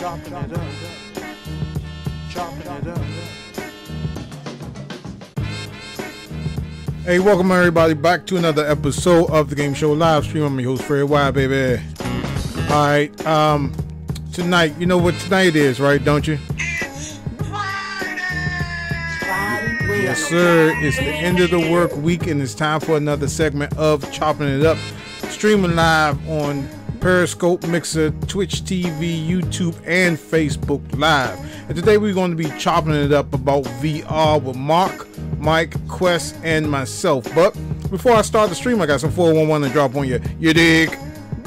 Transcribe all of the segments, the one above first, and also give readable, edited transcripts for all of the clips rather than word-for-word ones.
Chopping it up. Chopping it up. Hey, welcome everybody back to another episode of the Game Show live stream. I'm your host, Fred Wild, baby. Alright, tonight, you know what tonight is, right? Don't you? It's Friday! Yes, sir. It's the end of the work week, and it's time for another segment of Chopping It Up. Streaming live on Periscope, Mixer, Twitch TV, YouTube, and Facebook Live. And today we're going to be chopping it up about VR with Mark, Mike, Quest, and myself. But before I start the stream, I got some 411 to drop on you. You dig?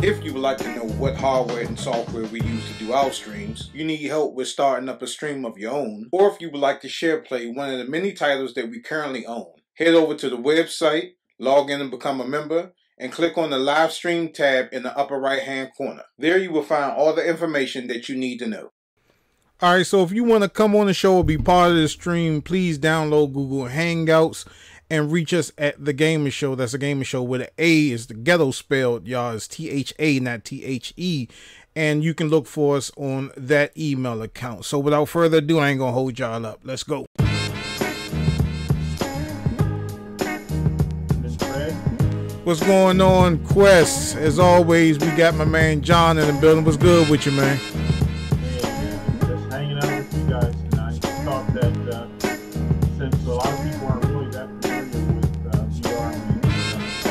If you would like to know what hardware and software we use to do our streams, you need help with starting up a stream of your own, or if you would like to share play one of the many titles that we currently own, head over to the website, log in and become a member, and click on the live stream tab in the upper right hand corner. There you will find all the information that you need to know. Alright, so if you want to come on the show or be part of the stream, please download Google Hangouts and reach us at The Gamer Show. That's The Gamer Show with an A is the ghetto spelled, y'all. It's T-H-A, not T-H-E. And you can look for us on that email account. So without further ado, I ain't going to hold y'all up. Let's go. What's going on, Quest? As always, we got my man John in the building. What's good with you, man? Just hanging out with you guys tonight. I thought that since a lot of people aren't really that familiar with VR, we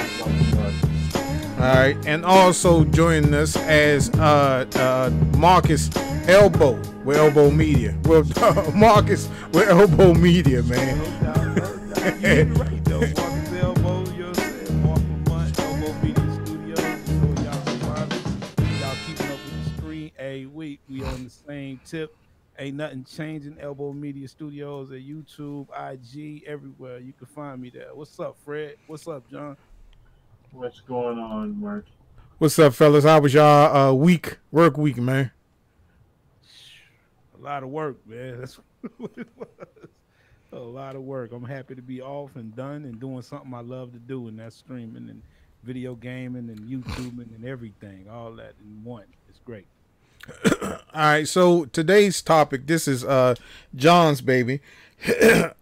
talk about VR. All right, and also joining us as Marcus Elbow with Elbow Media. Well, Marcus with Elbow Media, man. No doubt. You're right, though. Marcus Elbow, you know what I'm saying? Mark Lamont, Elbow Media Studios. You know, y'all surviving. Y'all keeping up with the screen. Hey, we on the same tip. Ain't nothing changing. Elbow Media Studios at YouTube, IG, everywhere. You can find me there. What's up, Fred? What's up, John? What's going on, Mark? What's up, fellas? How was y'all work week, man? A lot of work, man. That's what it was. A lot of work. I'm happy to be off and done and doing something I love to do, and that's streaming and video gaming and YouTubing and everything. All that in one. It's great. All right, so today's topic, this is John's baby.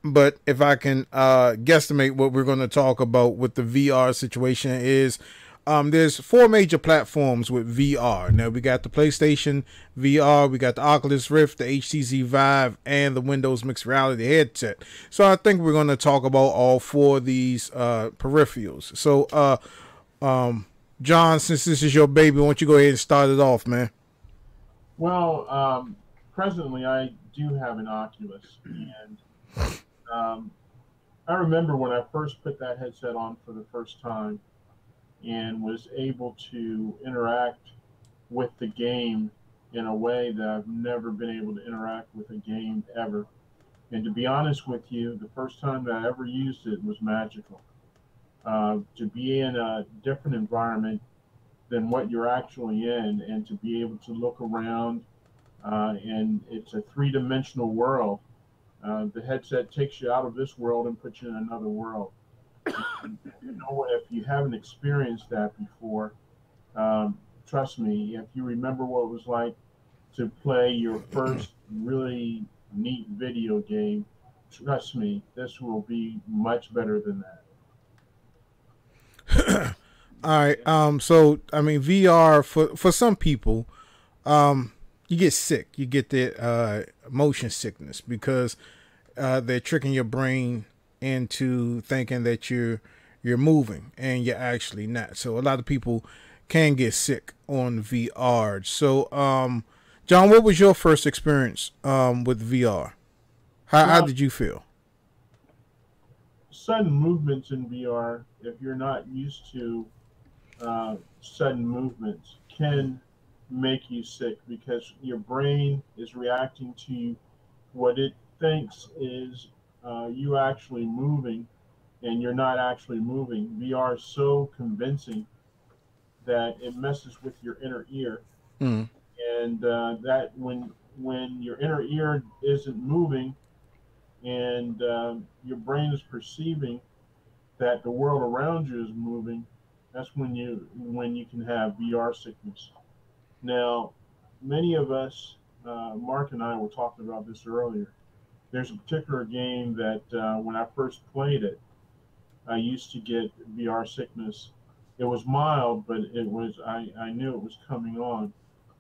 But if I can guesstimate what we're going to talk about with the VR situation is there's four major platforms with VR. Now we got the PlayStation VR, we got the Oculus Rift, the HTC Vive, and the Windows Mixed Reality headset. So I think we're going to talk about all four of these peripherals. So John, since this is your baby, why don't you go ahead and start it off, man? Well, presently I do have an Oculus, and I remember when I first put that headset on for the first time and was able to interact with the game in a way that I've never been able to interact with a game ever. And to be honest with you, the first time that I ever used it was magical. To be in a different environment than what you're actually in, and to be able to look around, and it's a three-dimensional world. The headset takes you out of this world and puts you in another world. And, you know, if you haven't experienced that before, trust me, if you remember what it was like to play your first really neat video game, trust me, this will be much better than that. All right. So I mean, VR for some people, you get sick. You get the motion sickness because they're tricking your brain into thinking that you're moving and you're actually not. So a lot of people can get sick on VR. So John, what was your first experience with VR? How did you feel? Sudden movements in VR, if you're not used to sudden movements, can make you sick because your brain is reacting to what it thinks is you actually moving, and you're not actually moving. VR is so convincing that it messes with your inner ear, and that when your inner ear isn't moving, and your brain is perceiving that the world around you is moving, that's when you can have VR sickness. Now, many of us Mark and I were talking about this earlier. There's a particular game that when I first played it, I used to get VR sickness. It was mild, but I knew it was coming on.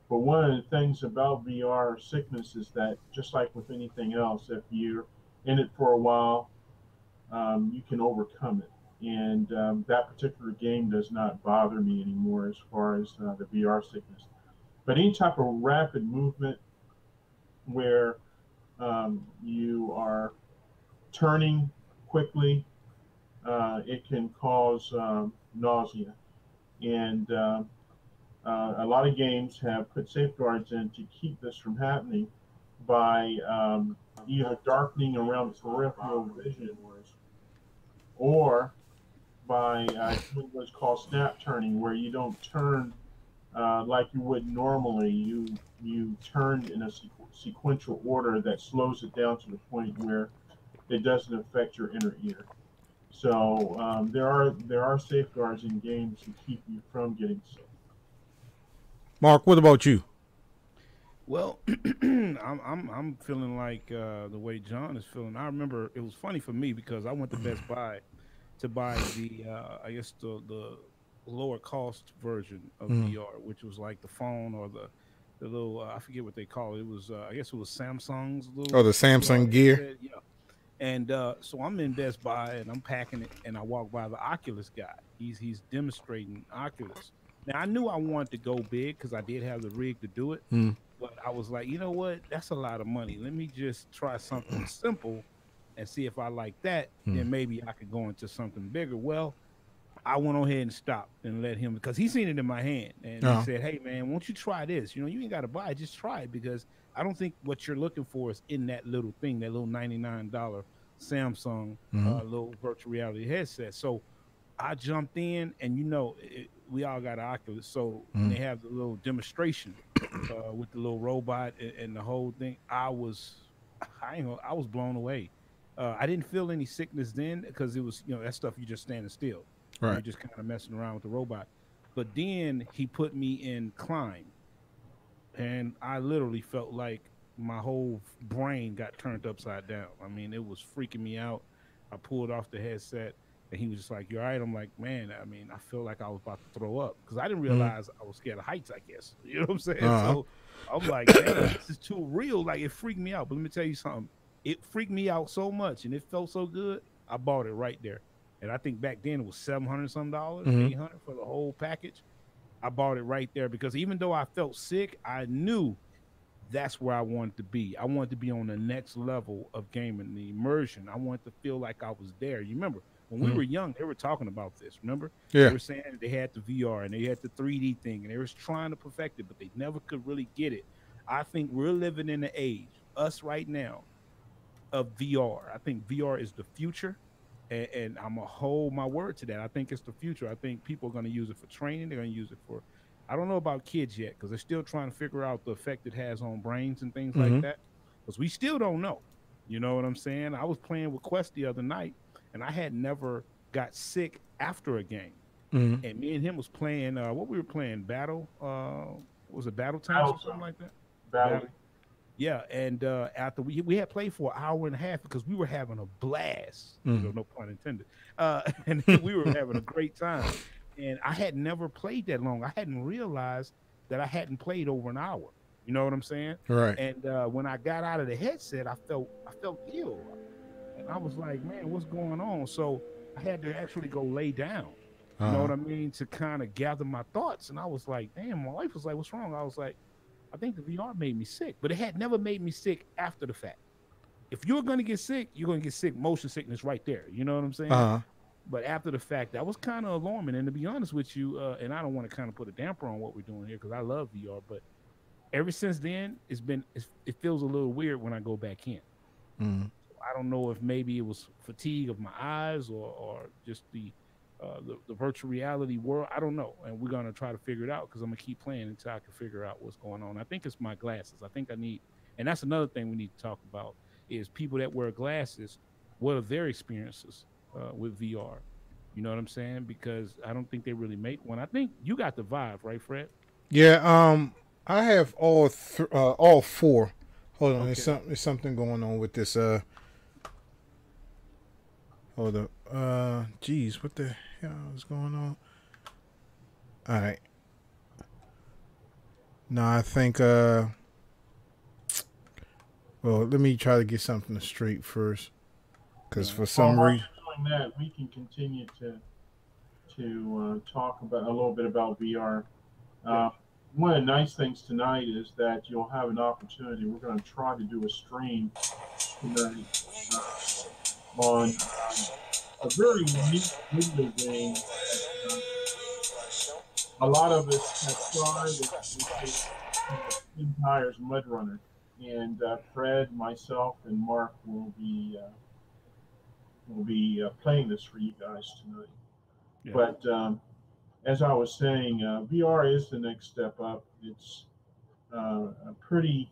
But one of the things about VR sickness is that just like with anything else, if you're in it for a while, you can overcome it. And that particular game does not bother me anymore as far as the VR sickness. But any type of rapid movement where you are turning quickly, it can cause nausea. And a lot of games have put safeguards in to keep this from happening by either darkening around peripheral vision or by doing what's called snap turning, where you don't turn like you would normally. You turn in a sequential order that slows it down to the point where it doesn't affect your inner ear. So there are safeguards in games to keep you from getting sick. Mark, what about you? Well, I'm feeling like the way John is feeling. I remember it was funny for me because I went to Best Buy to buy the I guess the lower cost version of VR, which was like the phone or the little I forget what they call it. It was I guess it was Samsung's little Oh, the Samsung VR Gear. headset. Yeah. And so I'm in Best Buy and I'm packing it, and I walk by the Oculus guy. He's demonstrating Oculus. Now I knew I wanted to go big because I did have the rig to do it, Mm. but I was like, you know what? That's a lot of money. Let me just try something simple and see if I like that. Then maybe I could go into something bigger. Well, I went on ahead and stopped and let him because he seen it in my hand and he said, "Hey man, won't you try this? You know, you ain't got to buy it, just try it because I don't think what you're looking for is in that little thing, that little $99 Samsung little virtual reality headset." So I jumped in, and we all got Oculus, so when they have the little demonstration with the little robot and the whole thing, I was blown away. I didn't feel any sickness then because it was that stuff you just standing still. You're Right. just kind of messing around with the robot. But then he put me in climb, and I literally felt like my whole brain got turned upside down. I mean, it was freaking me out. I pulled off the headset, and he was just like, "You all right?" I'm like, "Man, I mean, I feel like I was about to throw up because I didn't realize I was scared of heights. I guess you know what I'm saying." So I'm like, "Damn, this is too real." Like it freaked me out. But let me tell you something. It freaked me out so much, and it felt so good. I bought it right there, and I think back then it was $700 some dollars, 800 for the whole package. I bought it right there because even though I felt sick, I knew that's where I wanted to be. I wanted to be on the next level of gaming, the immersion. I wanted to feel like I was there. You remember when we were young, they were talking about this. Remember, they Yeah. were saying they had the VR and they had the 3D thing, and they was trying to perfect it, but they never could really get it. I think we're living in the age, us right now, of VR. I think VR is the future, and I'm gonna hold my word to that. I think it's the future. I think people are gonna use it for training. They're gonna use it for. I don't know about kids yet because they're still trying to figure out the effect it has on brains and things like that. Because we still don't know. You know what I'm saying? I was playing with Quest the other night, and I had never got sick after a game. And me and him was playing. What we were playing? Battle. Was it Battle Tanks or something like that? Battle. Yeah, and after we had played for an hour and a half because we were having a blast. No pun intended. And we were having a great time. And I had never played that long. I hadn't realized that I hadn't played over an hour. You know what I'm saying? Right. And when I got out of the headset, I felt ill, and I was like, man, what's going on? So I had to actually go lay down. You know what I mean? To kind of gather my thoughts. And I was like, damn, my wife was like, what's wrong? I was like, I think the VR made me sick, but it had never made me sick after the fact. If you're going to get sick, you're going to get sick, motion sickness right there. You know what I'm saying? But after the fact, that was kind of alarming. And to be honest with you, and I don't want to kind of put a damper on what we're doing here because I love VR, but ever since then, it feels a little weird when I go back in. I don't know if maybe it was fatigue of my eyes or just the virtual reality world. I don't know, and we're gonna try to figure it out because I'm gonna keep playing until I can figure out what's going on. I think it's my glasses. I think I need, and that's another thing we need to talk about is people that wear glasses. What are their experiences with VR? You know what I'm saying? Because I don't think they really make one. I think you got the Vive, right, Fred? Yeah. I have all four. Hold on, Okay. there's something going on with this. Hold up. Geez, what the hell is going on? All right. No, I think. Well, let me try to get something straight first, because Right. for Well, some while reason. you're doing that, we can continue to talk about a little bit about VR. Yeah. Uh, One of the nice things tonight is that you'll have an opportunity. We're going to try to do a stream tonight on a very unique video game that a lot of us have tried. It's called Twin Tires Mud Runner. And Fred, myself, and Mark will be playing this for you guys tonight. Yeah. But as I was saying, VR is the next step up. It's a pretty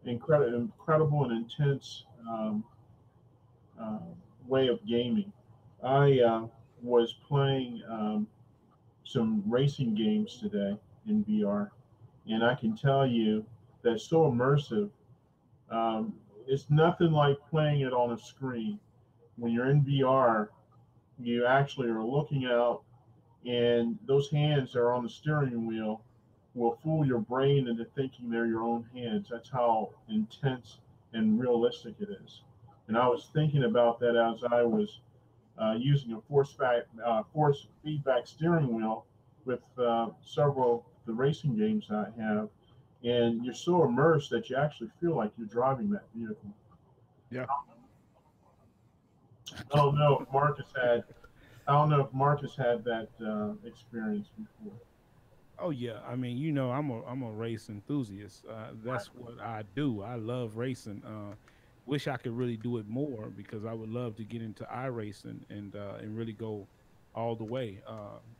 incredible and intense uh, way of gaming. I was playing some racing games today in VR, and I can tell you they're so immersive. It's nothing like playing it on a screen. When you're in VR, you actually are looking out, and those hands that are on the steering wheel will fool your brain into thinking they're your own hands. That's how intense and realistic it is. And I was thinking about that as I was using a force feedback steering wheel with several of the racing games I have, and you're so immersed that you actually feel like you're driving that vehicle. Yeah. I don't know if Marcus had. I don't know if Marcus had that experience before. Oh yeah, I mean, I'm a race enthusiast. That's what I do. I love racing. Wish I could really do it more because I would love to get into iRacing and really go all the way.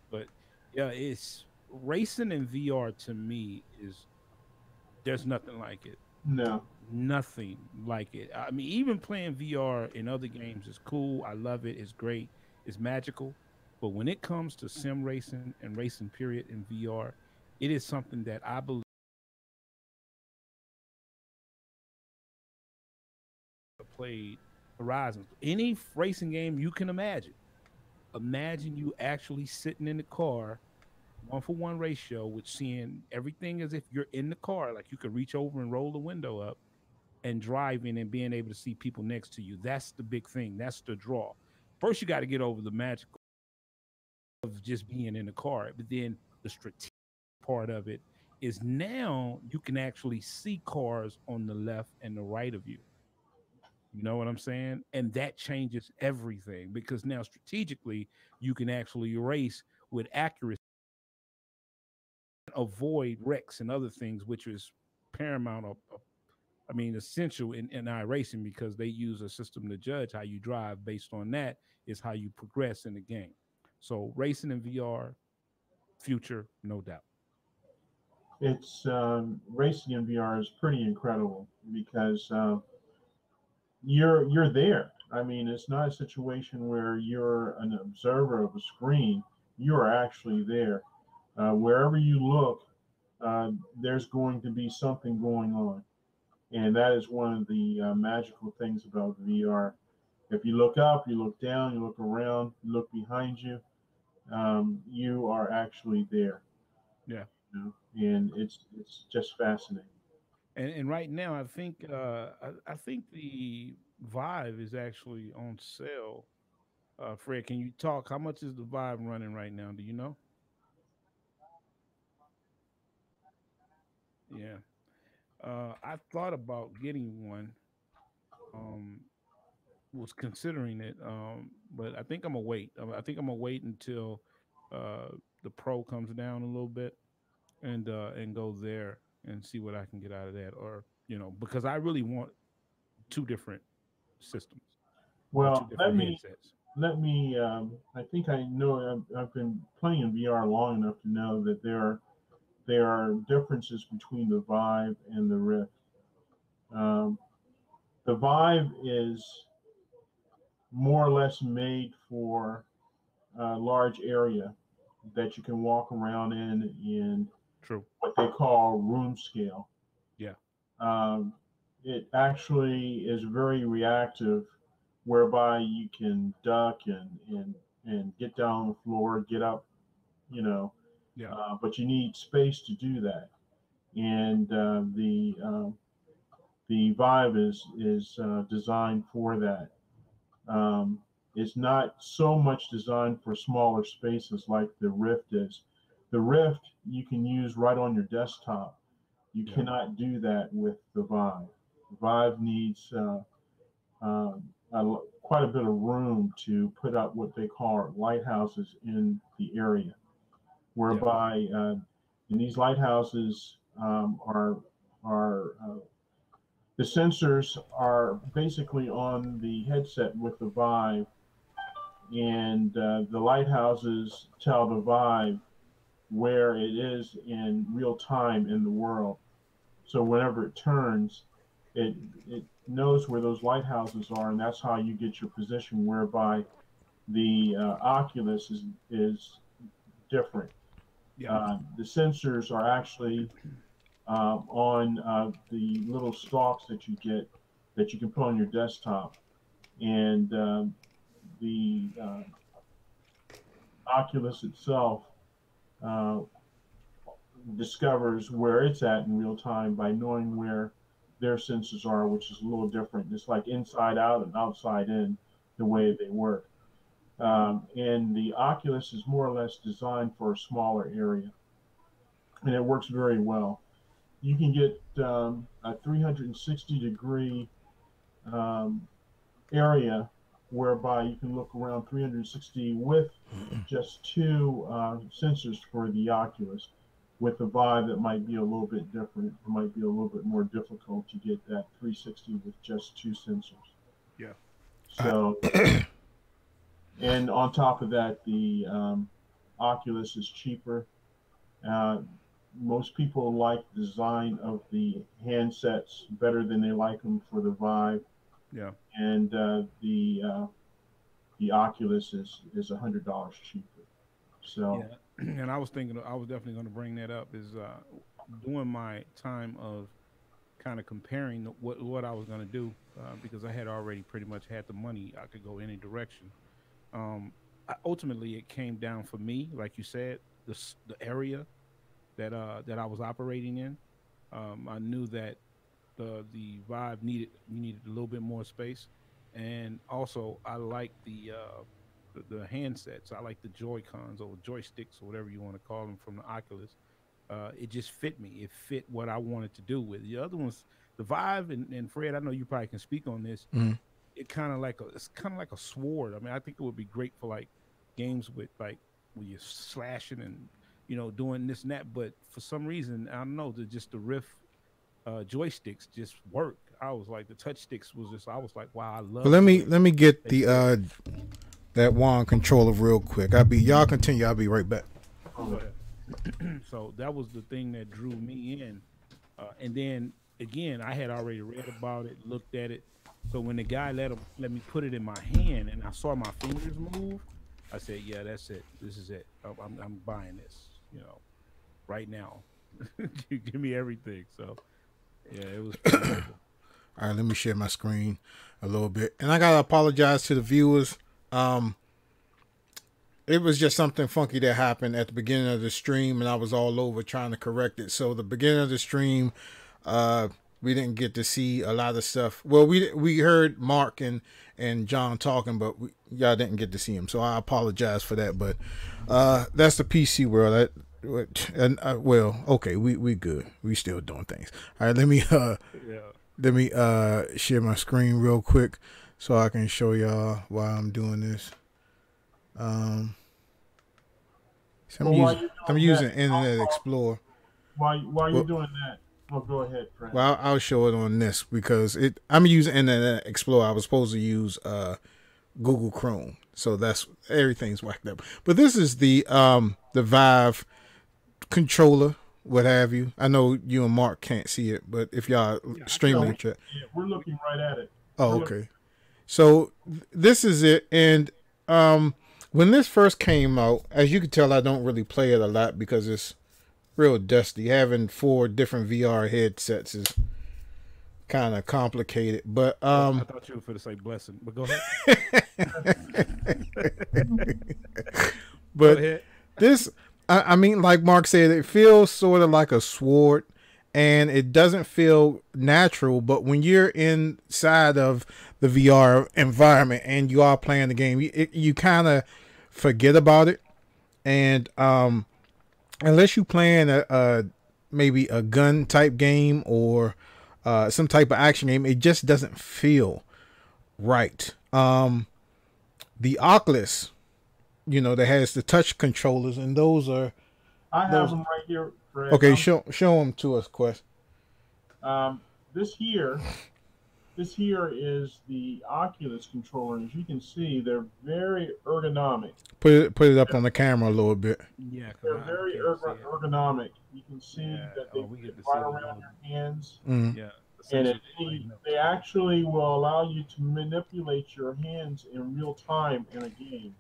But yeah, it's racing in VR to me is there's nothing like it. No, Nothing like it. I mean, even playing VR in other games is cool. I love it. It's great. It's magical. But when it comes to sim racing and racing period in VR, it is something that I believe played Horizons. Any racing game you can imagine. Imagine you actually sitting in the car, 1-for-1 ratio, with seeing everything as if you're in the car, like you could reach over and roll the window up and driving and being able to see people next to you. That's the big thing. That's the draw. First, you got to get over the magic of just being in the car, but then the strategic part of it is now you can actually see cars on the left and the right of you. You know what I'm saying? And that changes everything because now strategically you can actually race with accuracy, avoid wrecks and other things, which is paramount I mean, essential in iRacing because they use a system to judge how you drive. Based on that, is how you progress in the game. So, racing in VR, future, no doubt. it's racing in VR is pretty incredible because you're there. I mean, it's not a situation where you're an observer of a screen. You are actually there. Wherever you look, there's going to be something going on, and that is one of the magical things about VR. If you look up, you look down, you look around, you look behind you, you are actually there. Yeah. You know? And it's just fascinating. And right now, I think the Vive is actually on sale. Fred, can you talk? How much is the Vive running right now? Do you know? Yeah. I thought about getting one. Um, was considering it, but I think I'm gonna wait. I think I'm gonna wait until uh, the Pro comes down a little bit and go there and see what I can get out of that, or because I really want two different systems or two Well, let different me headsets. let me. I think I know. I've been playing in VR long enough to know that there are differences between the Vive and the Rift. Um, the Vive is more or less made for a large area that you can walk around in, True. what they call room scale. Yeah. It actually is very reactive, whereby you can duck and get down on the floor, get up, you know, Yeah. but you need space to do that. And the Vive is designed for that. Um, it's not so much designed for smaller spaces like the Rift is. The Rift you can use right on your desktop. You Yeah. cannot do that with the Vive. Vive needs quite a bit of room to put up what they call lighthouses in the area, whereby in these lighthouses are the sensors are basically on the headset with the Vive, and the lighthouses tell the Vive where it is in real time in the world. So whenever it turns, it knows where those lighthouses are, and that's how you get your position. Whereby the Oculus is different. Yeah. The sensors are actually on the little stalks that you get that you can put on your desktop, and the Oculus itself uh, discovers where it's at in real time by knowing where their sensors are, which is a little different. It's like inside out and outside in the way they work. And the Oculus is more or less designed for a smaller area, and it works very well. You can get a 360-degree um, area whereby you can look around 360 with just two sensors for the Oculus. With the Vive, it might be a little bit different. It might be a little bit more difficult to get that 360 with just two sensors. Yeah. So, and on top of that, the Oculus is cheaper. Uh, Most people like the design of the handsets better than they like them for the Vive. Yeah. And the Oculus is $100 cheaper. So Yeah. And I was thinking, I was definitely going to bring that up. Is during my time of kind of comparing what I was going to do, because I had already pretty much had the money, I could go any direction. Ultimately, it came down for me, like you said, the area that I was operating in. I knew that the Vive needed a little bit more space, and also I like the handsets. I like the Joy Cons or joysticks or whatever you want to call them from the Oculus. It just fit me. It fit what I wanted to do with the other ones. The Vive and Fred, I know you probably can speak on this. Mhm. It's kind of like a sword. I mean, I think it would be great for like games with like where you're slashing and doing this and that. But for some reason, I don't know, the Rift joysticks just work. I was like the touch sticks was just. I was like, wow, I love. But let me get the that wand controller real quick. Y'all continue. I'll be right back. So that was the thing that drew me in, and then again, I had already read about it, looked at it. So when the guy let me put it in my hand, and I saw my fingers move, I said, "Yeah, that's it. This is it. I'm buying this. Right now. You give me everything." So yeah, it was pretty cool. All right, let me share my screen a little bit, and I gotta apologize to the viewers. It was just something funky that happened at the beginning of the stream, and I was all over trying to correct it. So the beginning of the stream, we didn't get to see a lot of stuff. Well, we heard Mark and John talking, but y'all didn't get to see him. So I apologize for that. But that's the PC world. Well, okay, we good. We still doing things. All right, let me share my screen real quick so I can show y'all why I'm doing this. I'm using Internet Explorer. While you're doing that, go ahead, Fred. Well, I'll show it on this because I'm using Internet Explorer. I was supposed to use Google Chrome, so that's everything's whacked up. But this is the Vive controller, what have you. I know you and Mark can't see it, but if y'all streaming the chat, we're looking right at it. Oh, okay. So this is it, and when this first came out, as you can tell, I don't really play it a lot because it's real dusty. Having 4 different VR headsets is kind of complicated. But I thought you were going to say blessing, but go ahead. but Go ahead. this, I mean, like Mark said, it feels sort of like a sword, and it doesn't feel natural. But when you're inside of the VR environment and you are playing the game, you kind of forget about it. And unless you playing maybe a gun type game or some type of action game, it just doesn't feel right. The Oculus, that has the touch controllers, and those are. I have them right here, Fred. Okay, show them to us, Quest. This here is the Oculus controller, and as you can see, they're very ergonomic. Put it up on the camera a little bit. Yeah, they're very ergonomic. You can see that they fit right around your hands. Mm-hmm. Yeah. And they actually will allow you to manipulate your hands in real time in a game.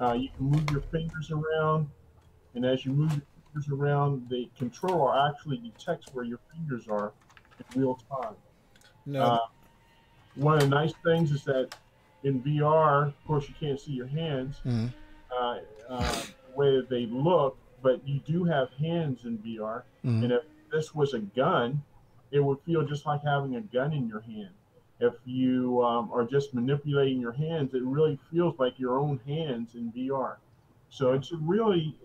You can move your fingers around, and as you move your fingers around, the controller actually detects where your fingers are in real time. No. One of the nice things is that in VR, of course, you can't see your hands Mm-hmm. The way that they look, but you do have hands in VR. Mm-hmm. And if this was a gun, it would feel just like having a gun in your hand. If you are just manipulating your hands, it really feels like your own hands in VR. So it's a really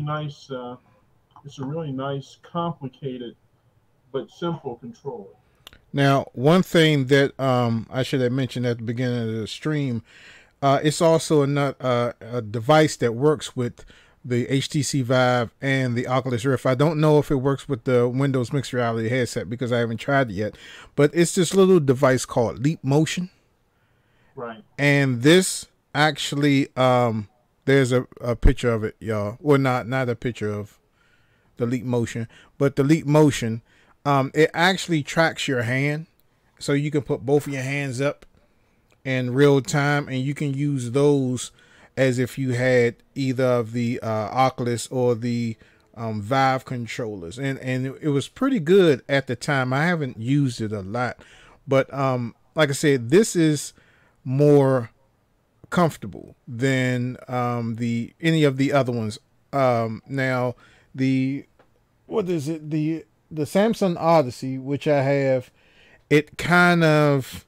nice, complicated but simple controller. Now, one thing that I should have mentioned at the beginning of the stream, it's also a device that works with the HTC Vive and the Oculus Rift. I don't know if it works with the Windows Mixed Reality headset because I haven't tried it yet, but it's this little device called Leap Motion. Right. And this actually, there's a picture of it, y'all. Well, not a picture of the Leap Motion, but the Leap Motion, it actually tracks your hand. So you can put both of your hands up in real time, and you can use those as if you had either of the Oculus or the Vive controllers, and it was pretty good at the time. I haven't used it a lot, but like I said, this is more comfortable than any of the other ones. Now the Samsung Odyssey, which I have, it kind of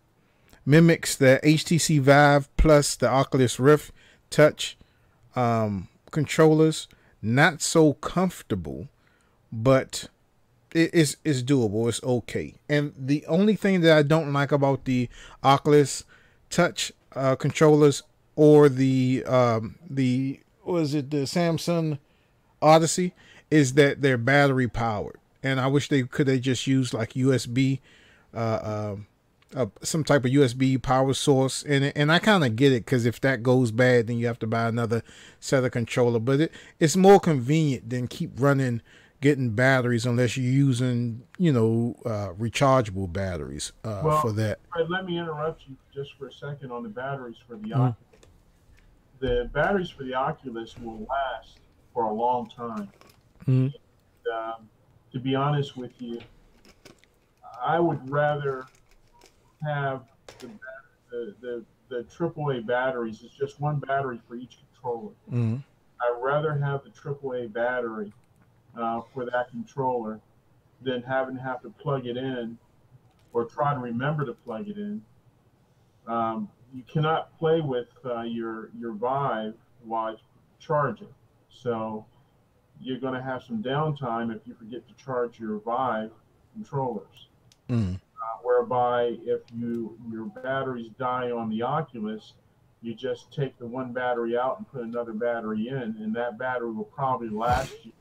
mimics the HTC Vive plus the Oculus Rift touch controllers. Not so comfortable, but it's doable. It's okay. And the only thing that I don't like about the Oculus touch controllers or the Samsung Odyssey is that they're battery powered, and I wish they could have just used like USB some type of USB power source in it. And I kind of get it, because if that goes bad, then you have to buy another set of controller. But it's more convenient than keep getting batteries, unless you're using, rechargeable batteries for that. Fred, let me interrupt you just for a second on the batteries for the Oculus. The batteries for the Oculus will last for a long time. Mm-hmm. To be honest with you, I would rather have the AAA batteries. It's just one battery for each controller. Mm-hmm. I'd rather have the AAA battery for that controller than having to have to plug it in or try to remember to plug it in. You cannot play with your Vive while it's charging. So you're going to have some downtime if you forget to charge your Vive controllers. Mm-hmm. Whereby if your batteries die on the Oculus, you just take the one battery out and put another battery in, and that battery will probably last you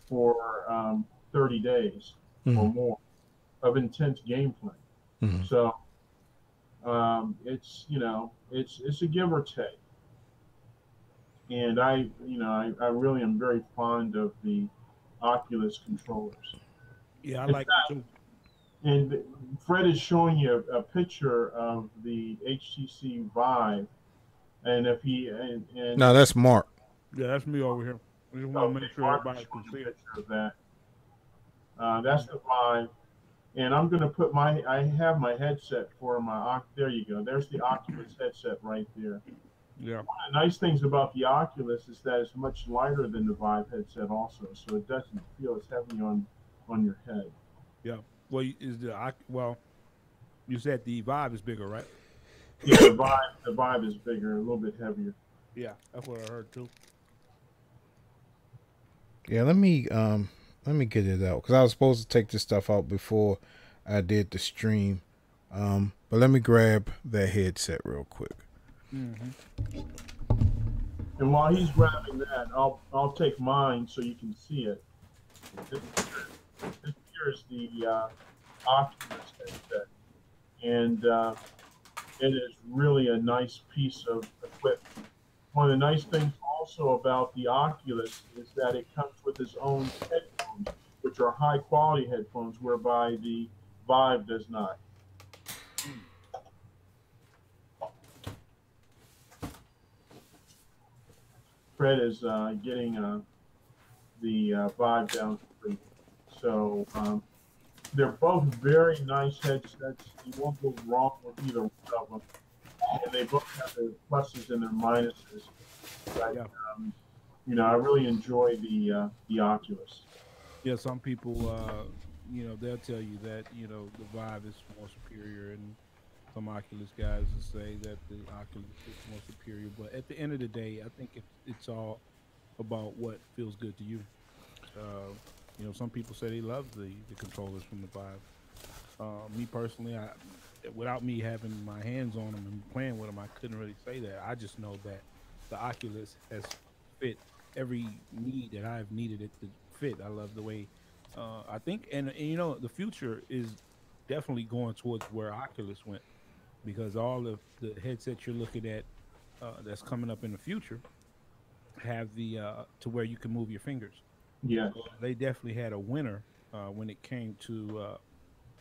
for 30 days or more of intense gameplay. Mm-hmm. So it's a give or take. And I really am very fond of the Oculus controllers. Yeah, I like it too. And Fred is showing you a picture of the HTC Vive, and if he and no, that's Mark. Yeah, that's me over here. We just want to Okay, make sure Mark everybody can showed a see it. picture of that. That's the Vive. And I'm going to put I have my headset for my, there you go. There's the Oculus headset right there. Yeah. One of the nice things about the Oculus is that it's much lighter than the Vive headset also, so it doesn't feel as heavy on your head. Yeah. Well, well, you said the Vive is bigger, right? Yeah, the Vive is bigger, a little bit heavier. Yeah, that's what I heard too. Yeah, let me get it out because I was supposed to take this stuff out before I did the stream. But let me grab that headset real quick. Mm-hmm. And while he's grabbing that, I'll take mine so you can see it. This here is the Oculus headset, and it is really a nice piece of equipment. One of the nice things also about the Oculus is that it comes with its own headphones, which are high quality headphones, whereby the Vive does not. Fred is getting the Vive down free. So they're both very nice headsets. You won't go wrong with either one of them. And they both have their pluses and their minuses. But, Yeah. I really enjoy the Oculus. Yeah, some people, they'll tell you that the Vive is more superior, and some Oculus guys will say that the Oculus is more superior. But at the end of the day, I think it's all about what feels good to you. Some people say they love the controllers from the Vive. Me personally, without me having my hands on them and playing with them, I couldn't really say that. I just know that the Oculus has fit every need that I've needed it to fit. I love the way I think, and the future is definitely going towards where Oculus went, because all of the headsets you're looking at that's coming up in the future have the to where you can move your fingers. Yes. So they definitely had a winner when it came to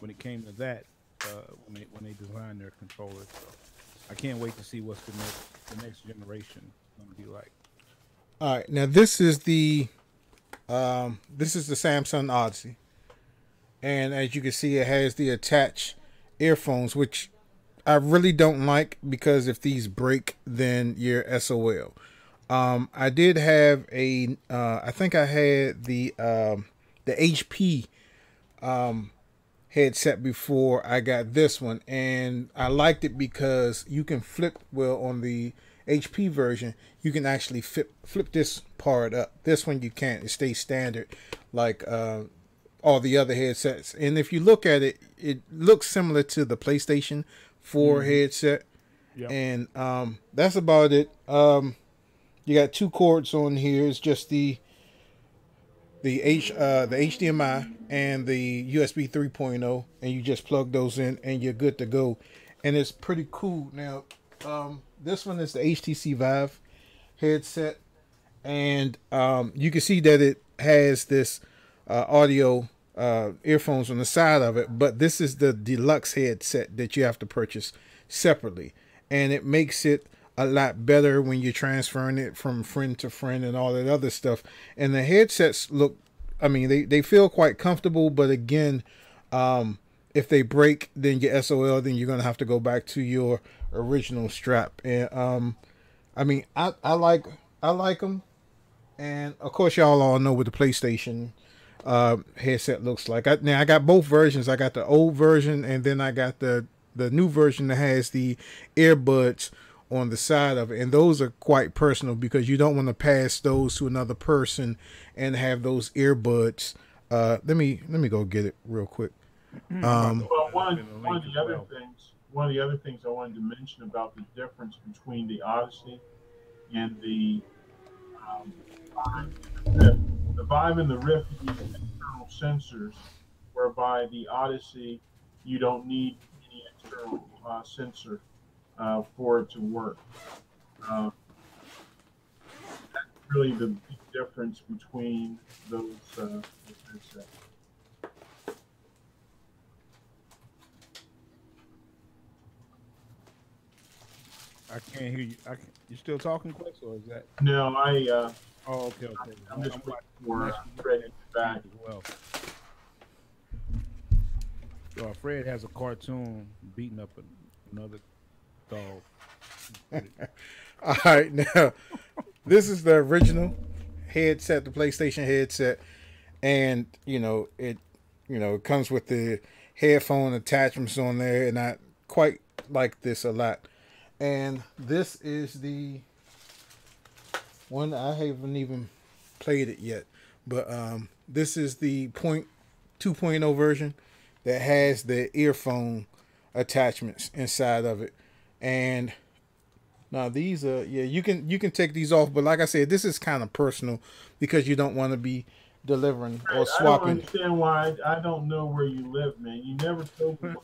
that when they designed their controllers. So I can't wait to see what's the next generation going to be like. All right, now this is the Samsung Odyssey, and as you can see, it has the attached earphones, which I really don't like because if these break, then you're SOL. I did have I think I had the HP headset before I got this one, and I liked it because you can flip, well, on the HP version you can actually flip this part up. This one you can't. It stays standard like all the other headsets, and if you look at it, it looks similar to the PlayStation 4 headset. Yep. And that's about it. You got two cords on here. It's just the HDMI and the USB 3.0, and you just plug those in and you're good to go. And it's pretty cool. Now, this one is the HTC Vive headset, and you can see that it has this audio earphones on the side of it, but this is the deluxe headset that you have to purchase separately, and it makes it a lot better when you're transferring it from friend to friend and all that other stuff. And the headsets look, I mean, they feel quite comfortable, but again, if they break, then you're SOL, then you're going to have to go back to your original strap. And I mean, I like them. And of course, y'all all know what the PlayStation headset looks like. Now I got both versions. I got the old version, and then I got the new version that has the earbuds on the side of it, and those are quite personal because you don't want to pass those to another person and have those earbuds. Let me go get it real quick. Well, one of the other things I wanted to mention about the difference between the Odyssey and the Vive and the Rift use external sensors, whereby the Odyssey you don't need any external sensor for it to work. That's really the big difference between those headsets. I I can't hear you. You still talking, Quest, or is that? No, Oh, okay, okay. I'm just waiting for watching Fred to get back. as well. Fred has a cartoon beating up another dog. All right, now this is the original headset, the PlayStation headset, and it comes with the headphone attachments on there, and I quite like this a lot. And this is the one. I haven't even played it yet, but this is the 2.0 version that has the earphone attachments inside of it. And now these are, you can take these off, but like I said, this is kind of personal because you don't want to be delivering or swapping. I don't understand why I don't know where you live, man. You never told me.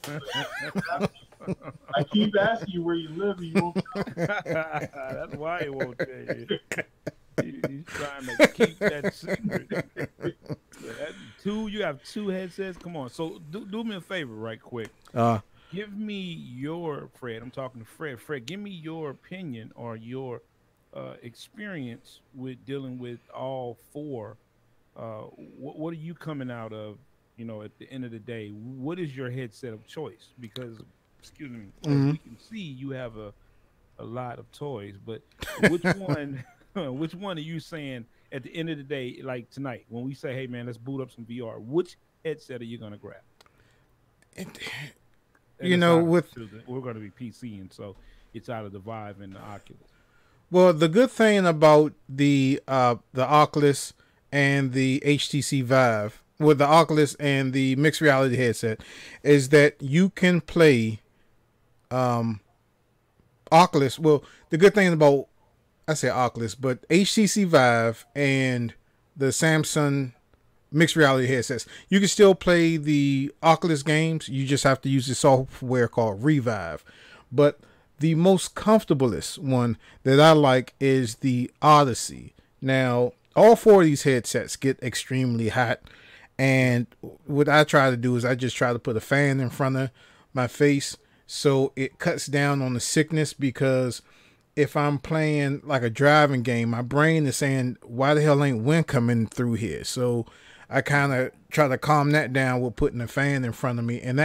I keep asking you where you live, and you won't tell me. That's why he won't tell you. He's trying to keep that secret. You have two headsets. Come on. So do me a favor, right quick. Give me your Fred. I'm talking to Fred. Fred, give me your opinion or your experience with dealing with all four. What are you coming out of? At the end of the day, what is your headset of choice? Because, excuse me, as we can see, you have a lot of toys. But which one? Which one are you saying at the end of the day, like tonight, when we say, "Hey, man, let's boot up some VR"? Which headset are you gonna grab? We're going to be PC, and so it's out of the Vive and the Oculus. Well, the good thing about the Oculus and the HTC Vive, with the Oculus and the mixed reality headset, is that you can play Oculus. Well, the good thing about, I say Oculus, but HTC Vive and the Samsung mixed reality headsets, you can still play the Oculus games. You just have to use the software called Revive. But the most comfortablest one that I like is the Odyssey. Now, all four of these headsets get extremely hot, and what I try to do is I just try to put a fan in front of my face so it cuts down on the sickness, because if I'm playing like a driving game, my brain is saying, why the hell ain't wind coming through here? So I kind of try to calm that down with putting a fan in front of me. And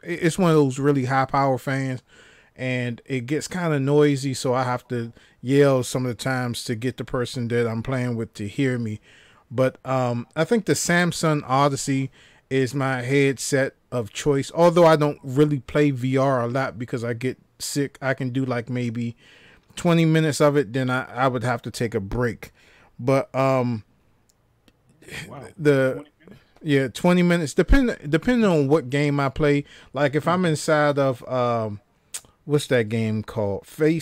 it's one of those really high power fans, and it gets kind of noisy. So I have to yell some of the times to get the person that I'm playing with to hear me. But I think the Samsung Odyssey is my headset of choice. Although I don't really play VR a lot because I get sick. I can do like maybe 20 minutes of it, then I would have to take a break. But wow. 20 minutes depending on what game I play. Like if I'm inside of what's that game called? V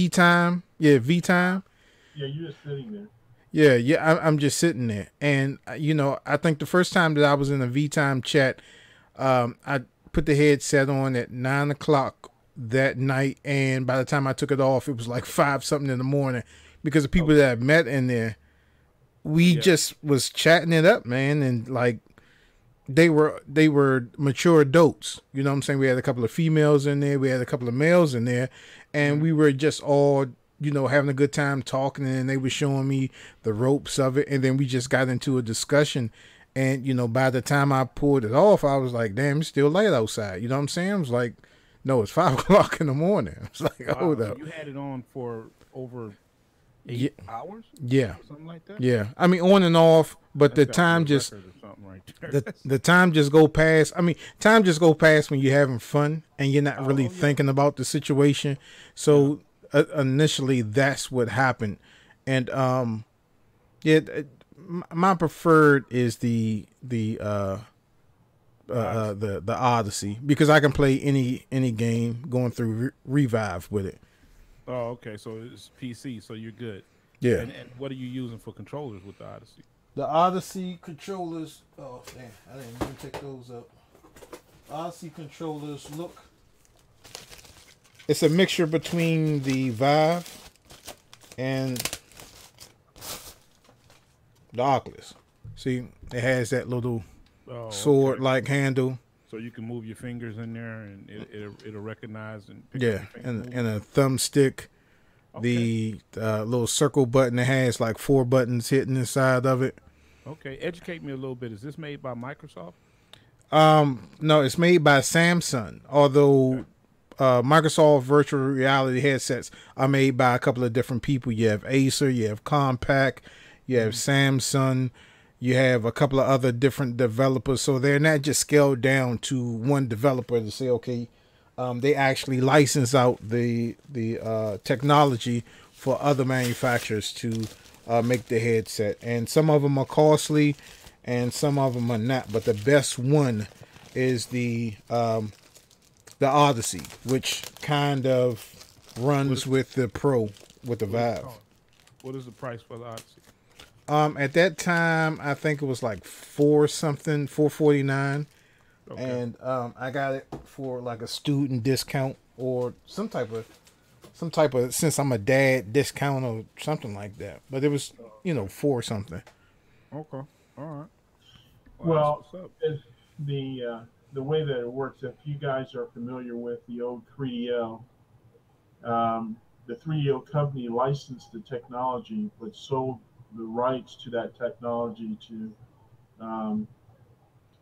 Time. Yeah, V Time. Yeah, you're just sitting there. Yeah, I'm just sitting there. And I think the first time that I was in a V Time chat, I put the headset on at 9:00 that night, and by the time I took it off, it was like 5 something in the morning, because the people that I met in there, we just was chatting it up, man, and like they were mature adults. You know what I'm saying? We had a couple of females in there, we had a couple of males in there, and we were just all having a good time talking, and they were showing me the ropes of it, and then we just got into a discussion. And by the time I pulled it off, I was like, damn, it's still light outside. You know what I'm saying? I was like, no, it's 5:00 in the morning. It's like, hold up. You had it on for over 8 hours? Yeah. Something like that? Yeah. I mean, on and off, but the time just, the time just go past. I mean, time just go past when you're having fun and you're not really thinking about the situation. So initially that's what happened. And, my preferred is the Odyssey, because I can play any game going through Revive with it. Oh, okay. So it's PC, so you're good. Yeah. And what are you using for controllers with the Odyssey? The Odyssey controllers. Oh, man, I didn't even pick those up. Odyssey controllers. Look, it's a mixture between the Vive and the Oculus. See, it has that little sword-like handle. So you can move your fingers in there, and it'll recognize and pick up Yeah, your finger and a thumbstick. Okay. The little circle button that has like 4 buttons hitting inside of it. Okay, educate me a little bit. Is this made by Microsoft? No, it's made by Samsung. Although Microsoft virtual reality headsets are made by a couple of different people. You have Acer, you have Compaq, you have Samsung, you have a couple of other different developers. So they're not just scaled down to one developer to say, okay, they actually license out the technology for other manufacturers to make the headset. And some of them are costly and some of them are not. But the best one is the Odyssey, which kind of runs with the Pro, with the Vive. What is the price for the Odyssey? At that time, I think it was like $449, and I got it for like a student discount or some type of since I'm a dad discount or something like that. But it was $4 something. Okay, all right. Well, the way that it works, if you guys are familiar with the old 3DO, the 3DO company licensed the technology but sold the rights to that technology to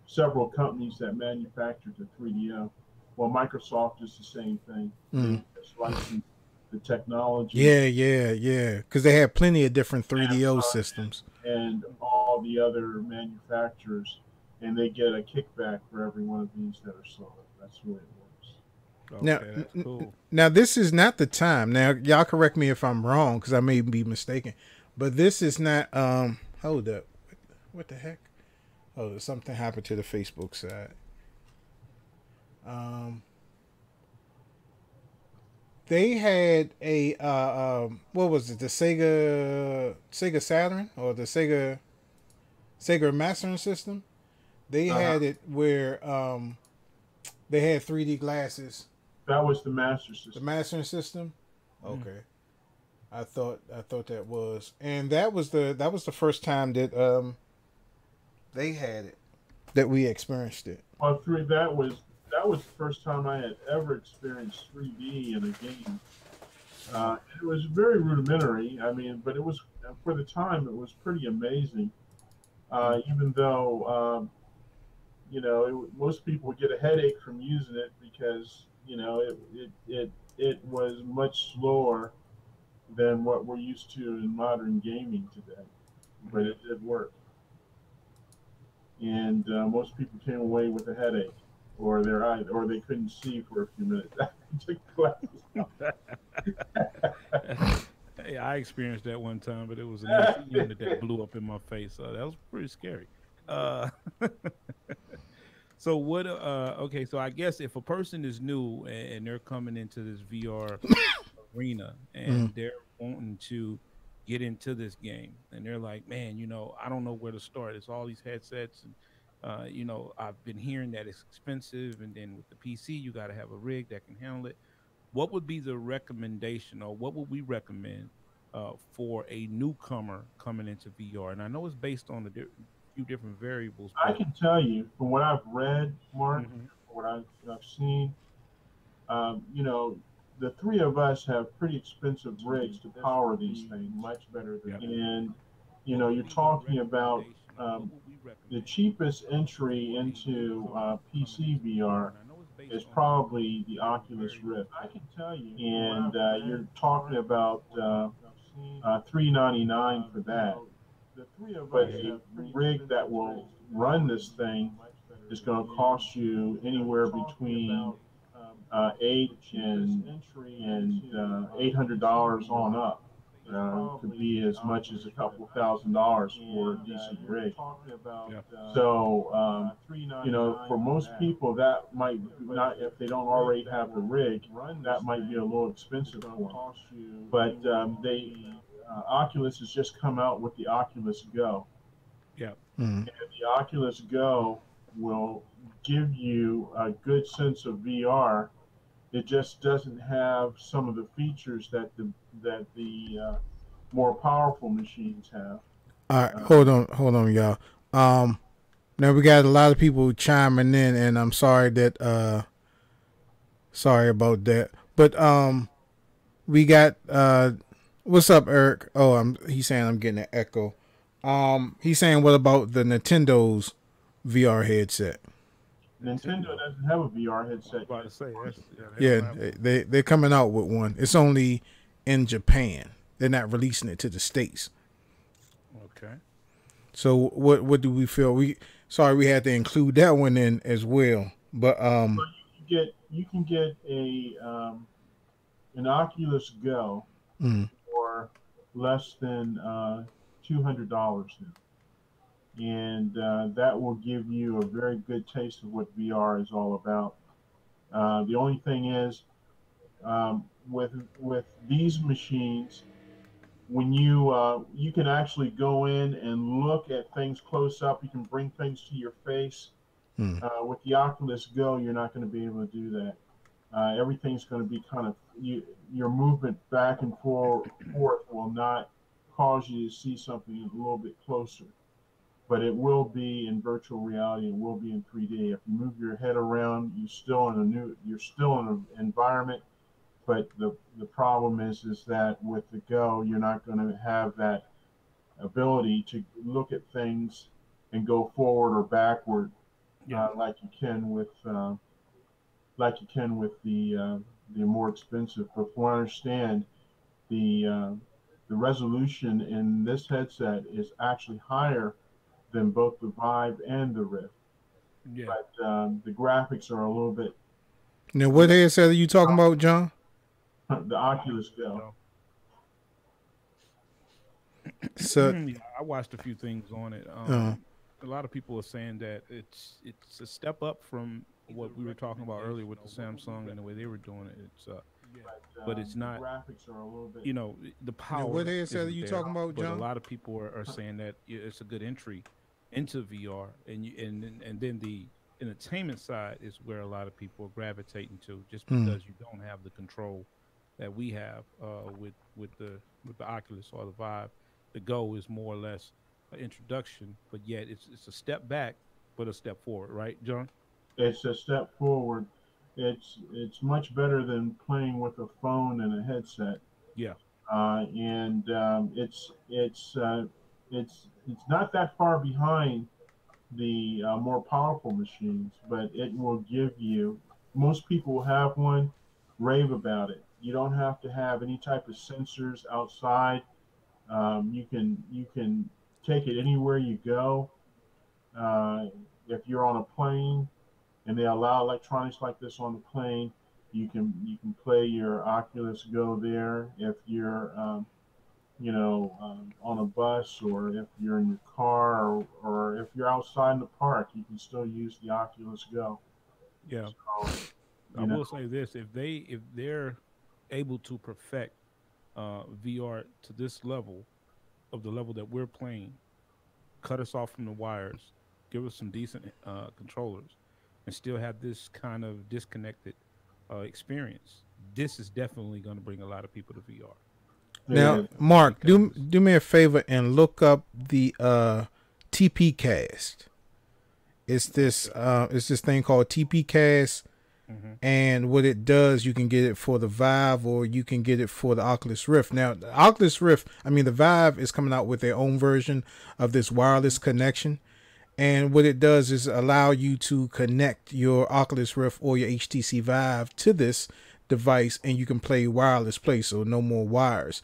several companies that manufactured the 3DO. Well, Microsoft is the same thing. They just licensed the technology. Yeah. Because they have plenty of different 3DO systems. And all the other manufacturers, and they get a kickback for every one of these that are sold. That's the way it works. Okay, that's cool. Now, this is not the time. Now, y'all correct me if I'm wrong, because I may be mistaken. But this is not. Hold up. What the heck? Oh, something happened to the Facebook side. They had a what was it? The Sega Saturn or the Sega Master System. They had it where they had 3D glasses. That was the Master System. The Master System. Okay. I thought that was, and that was the first time that they had it, that we experienced it. Well, that was the first time I had ever experienced 3D in a game. It was very rudimentary. I mean, but it was, for the time, it was pretty amazing. Even though most people would get a headache from using it because it was much slower than what we're used to in modern gaming today, but it did work. And most people came away with a headache, or their eye, or they couldn't see for a few minutes. Took glasses off. Hey, I experienced that one time, but it was an AC unit that blew up in my face. So that was pretty scary. So what? Okay, so I guess if a person is new and they're coming into this VR arena and they're wanting to get into this game, and they're like, man, I don't know where to start. It's all these headsets, and I've been hearing that it's expensive, and then with the PC, you got to have a rig that can handle it. What would be the recommendation, or what would we recommend for a newcomer coming into VR? And I know it's based on a few different variables. I can tell you from what I've read, Mark, what I've seen, the three of us have pretty expensive rigs to power these things, much better than. And you're talking about the cheapest entry into PC VR is probably the Oculus Rift. I can tell you, and you're talking about $399 for that. But a rig that will run this thing is going to cost you anywhere between $800 and $800 on up. Could be as much as a couple $1,000s for a decent rig. So, for most people, that might not, if they don't already have the rig, that might be a little expensive for them. But Oculus has just come out with the Oculus Go. Yeah. And the Oculus Go will give you a good sense of VR. It just doesn't have some of the features that the more powerful machines have. All right, hold on, y'all. Now we got a lot of people chiming in, and I'm sorry that sorry about that. But we got what's up, Eric? Oh, he's saying I'm getting an echo. He's saying what about the Nintendo's VR headset? Nintendo doesn't have a VR headset About yet. to say that's they Yeah, don't have they're coming out with one. It's only in Japan. They're not releasing it to the States. okay. So what do we feel? We had to include that one in as well. But But you can get a an Oculus Go mm, for less than $200 now, and that will give you a very good taste of what VR is all about. The only thing is, with these machines, when you can actually go in and look at things close up, you can bring things to your face. mm, With the Oculus Go, you're not going to be able to do that. Everything's going to be kind of your movement back and forth will not cause you to see something a little bit closer, but it will be in virtual reality. It will be in 3D. If you move your head around, you're still in an environment. But the problem is that with the Go, you're not going to have that ability to look at things and go forward or backward Yeah. like you can with the more expensive. But from what I understand, the resolution in this headset is actually higher than both the Vive and the Rift. Yeah. But the graphics are a little bit now what headset are you talking about, John? the Oculus Go. So, So yeah, I watched a few things on it. uh, A lot of people are saying that it's a step up from what we were talking about earlier with the Samsung and the way they were doing it. But it's The not. graphics are a little bit. The now what power headset are isn't you there. talking about, But a John? lot of people are saying that it's a good entry into VR, and then the entertainment side is where a lot of people are gravitating to, just Mm. because you don't have the control that we have with the Oculus or the Vive. The Go is more or less an introduction, but yet it's a step back, but a step forward, right, John? It's a step forward. It's much better than playing with a phone and a headset. Yeah, And it's not that far behind the more powerful machines, but it will give you. Most people have one, rave about it. You don't have to have any type of sensors outside. You can take it anywhere you go. Uh, if you're on a plane and they allow electronics like this on the plane, you can play your Oculus Go there. If you're on a bus, or if you're in your car, or if you're outside in the park, you can still use the Oculus Go. yeah. So, I you know, will say this: if they're able to perfect VR to this level of the level that we're playing, cut us off from the wires, give us some decent controllers, and still have this kind of disconnected experience, this is definitely going to bring a lot of people to VR it Now, is. Mark, do because do me a favor and look up the TP Cast. okay. It's this thing called TP Cast, Hmm. and what it does, you can get it for the Vive or you can get it for the Oculus Rift. Now, the Oculus Rift, I mean the Vive is coming out with their own version of this wireless connection. And what it does is allow you to connect your Oculus Rift or your HTC Vive to this device, and you can play wireless play, so no more wires.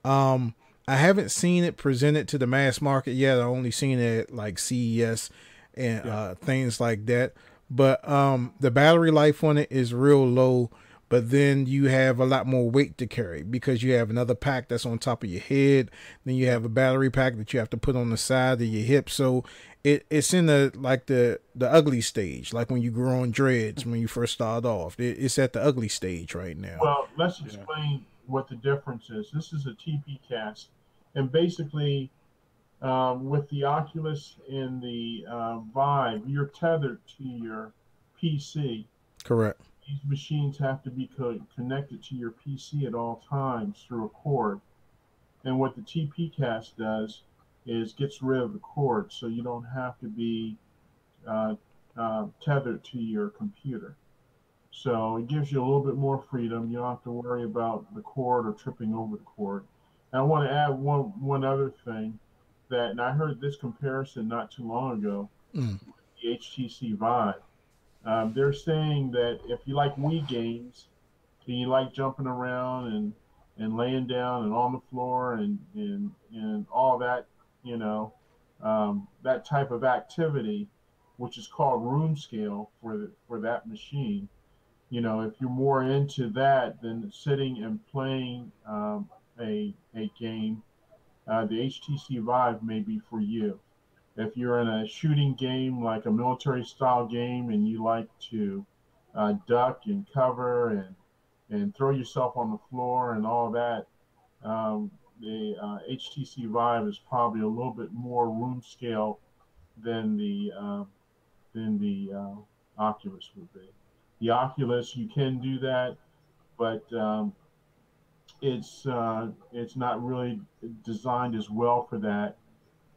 Um, I haven't seen it presented to the mass market yet. I only seen it at like CES and Yeah, things like that. But the battery life on it is real low. But then you have a lot more weight to carry because you have another pack that's on top of your head. Then you yeah, have a battery pack that you have to put on the side of your hip. So it's in the ugly stage, like when you grow on dreads when you first start off. It's at the ugly stage right now. Well, let's yeah, explain what the difference is. This is a TP cast, and basically, with the Oculus and the Vive, you're tethered to your PC. Correct. These machines have to be connected to your PC at all times through a cord. And what the TP cast does is gets rid of the cord, so you don't have to be tethered to your computer. So it gives you a little bit more freedom. You don't have to worry about the cord or tripping over the cord. And I want to add one other thing that, and I heard this comparison not too long ago, Mm. the HTC Vive. They're saying that if you like Wii games and you like jumping around and laying down and on the floor and all that, you know, that type of activity, which is called room scale for that machine. You know, if you're more into that than sitting and playing a game, the HTC Vive may be for you. If you're in a shooting game like a military style game and you like to duck and cover and throw yourself on the floor and all that, the HTC Vive is probably a little bit more room scale than the Oculus would be. The Oculus, you can do that, but it's not really designed as well for that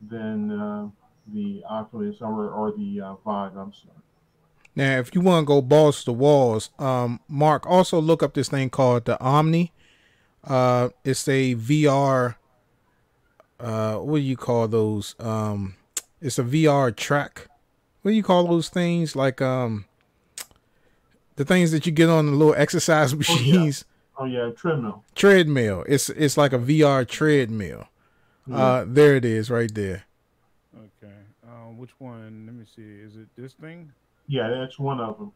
than the Oculus or the Vive. I'm sorry. Now, if you want to go balls to the walls, Mark, also look up this thing called the Omni. It's a VR. What do you call those? It's a VR track. What do you call those things? Like the things that you get on the little exercise machines. Oh yeah, treadmill. Treadmill. It's like a VR treadmill. Yeah. There it is, right there. Okay. Which one? Let me see. Is it this thing? Yeah, that's one of them.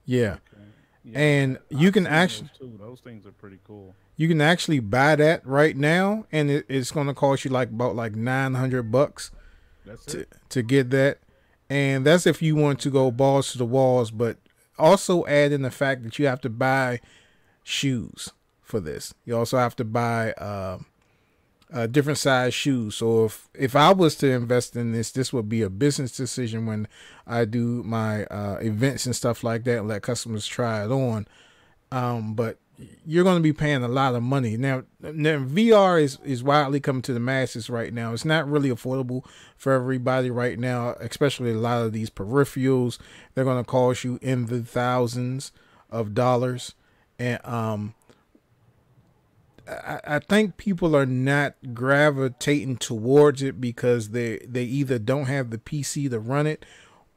Yeah, Okay. Yeah. and you I've can seen actually those too. Those things are pretty cool. buy that right now, and it's going to cost you like about like $900 That's to it. get that, and that's if you want to go balls to the walls. But also add in the fact that you have to buy shoes for this. You also have to buy different size shoes. So if I was to invest in this would be a business decision when I do my events and stuff like that and let customers try it on. But you're going to be paying a lot of money. Now VR is widely coming to the masses right now. It's not really affordable for everybody right now, especially a lot of these peripherals. They're going to cost you in the thousands of dollars. And I think people are not gravitating towards it because they either don't have the PC to run it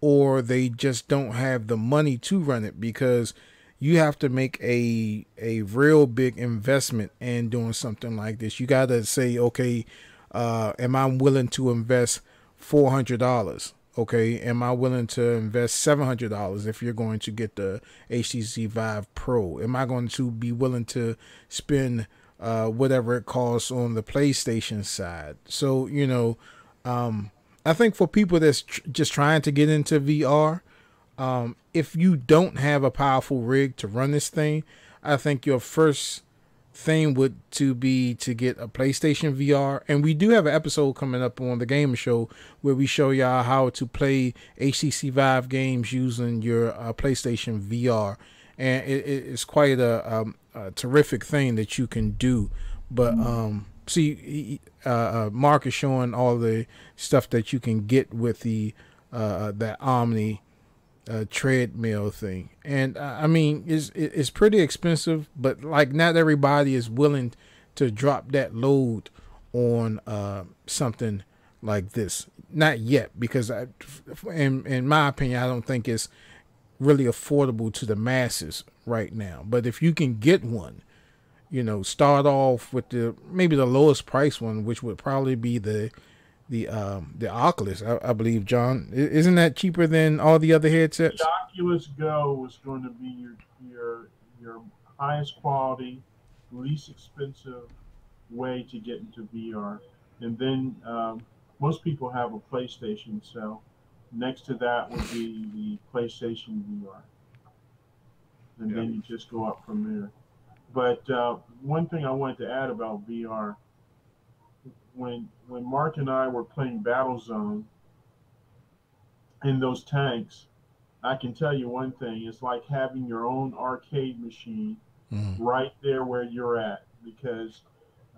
or they just don't have the money to run it, because you have to make a real big investment in doing something like this. You got to say, okay, am I willing to invest $400? Okay, am I willing to invest $700 if you're going to get the HTC Vive Pro? Am I going to be willing to spend whatever it costs on the PlayStation side? So, I think for people that's just trying to get into VR, if you don't have a powerful rig to run this thing, I think your first thing would to be to get a PlayStation VR. And we do have an episode coming up on the Gamer Show where we show y'all how to play HTC Vive games using your PlayStation VR, and it's quite a terrific thing that you can do. But see, Mark is showing all the stuff that you can get with the that Omni treadmill thing, and I mean it's pretty expensive, but like not everybody is willing to drop that load on something like this, not yet, because in my opinion, I don't think it's really affordable to the masses right now. But if you can get one, start off with maybe the lowest price one, which would probably be the Oculus, I believe. John, isn't that cheaper than all the other headsets? The Oculus Go was going to be your highest quality, least expensive way to get into VR, and then most people have a PlayStation, so next to that would be the PlayStation VR, and then you just go up from there. But one thing I wanted to add about VR, when Mark and I were playing Battlezone in those tanks, I can tell you one thing: it's like having your own arcade machine right there where you're at, because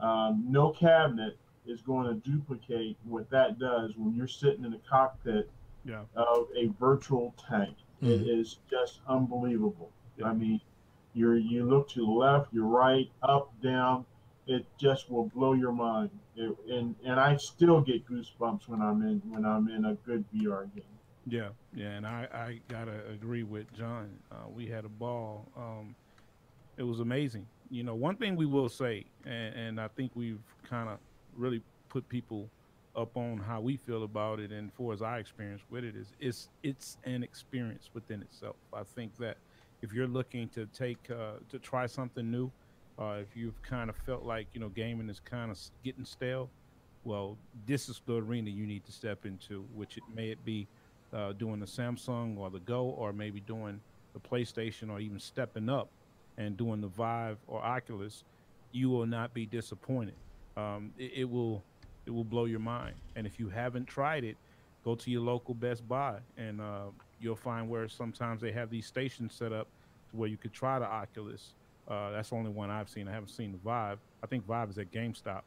no cabinet is going to duplicate what that does when you're sitting in the cockpit Yeah. of a virtual tank. It Mm. is just unbelievable. Yeah. I mean, you look to the left, your right, up, down. It just will blow your mind. And I still get goosebumps when I'm in a good VR game. Yeah. Yeah. And I gotta agree with John. We had a ball. It was amazing. You know, one thing we will say, and I think we've kind of really put people up on how we feel about it, and for as our experience with it is, it's an experience within itself. I think that if you're looking to take to try something new, if you've kind of felt like gaming is kind of getting stale, well, this is the arena you need to step into. Which it may it be doing the Samsung or the Go, or maybe doing the PlayStation, or even stepping up and doing the Vive or Oculus, you will not be disappointed. It will blow your mind. And if you haven't tried it, go to your local Best Buy, and you'll find where sometimes they have these stations set up to where you could try the Oculus. That's the only one I've seen. I haven't seen the Vive. I think Vive is at GameStop.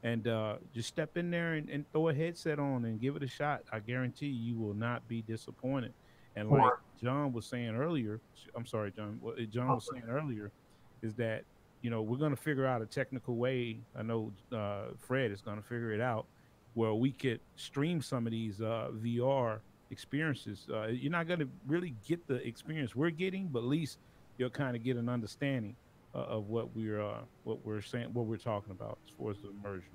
And just step in there and throw a headset on and give it a shot. I guarantee you will not be disappointed. And like For John was saying earlier, I'm sorry, John. What John was saying earlier is that we're going to figure out a technical way. I know Fred is going to figure it out where we could stream some of these VR experiences. You're not going to really get the experience we're getting, but at least you'll kind of get an understanding of what we're saying, what we're talking about as far as the immersion.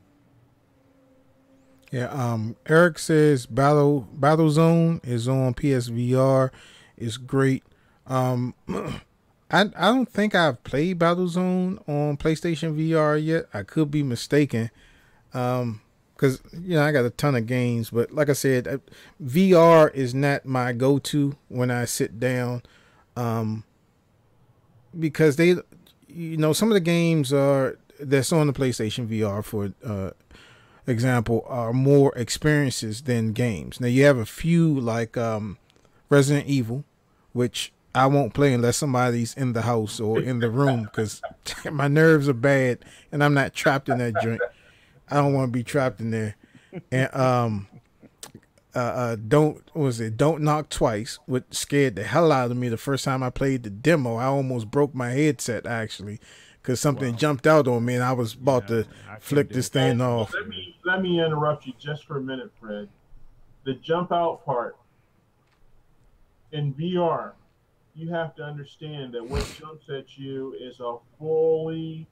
Yeah. Eric says Battle Zone is on PSVR. It's great. I don't think I've played Battlezone on PlayStation VR yet. I could be mistaken. Because I got a ton of games, but like I said, VR is not my go-to when I sit down. Um, because some of the games are that's on the PlayStation VR, for example, are more experiences than games. Now you have a few like Resident Evil, which I won't play unless somebody's in the house or in the room, because my nerves are bad and I'm not trapped in that joint. I don't want to be trapped in there. And don't knock twice, which scared the hell out of me the first time I played the demo. I almost broke my headset actually, because something Wow. jumped out on me and I was about Yeah, to I can flick this and thing definitely off. see that. let me interrupt you just for a minute, Fred. The jump out part in VR, you have to understand that what jumps at you is a fully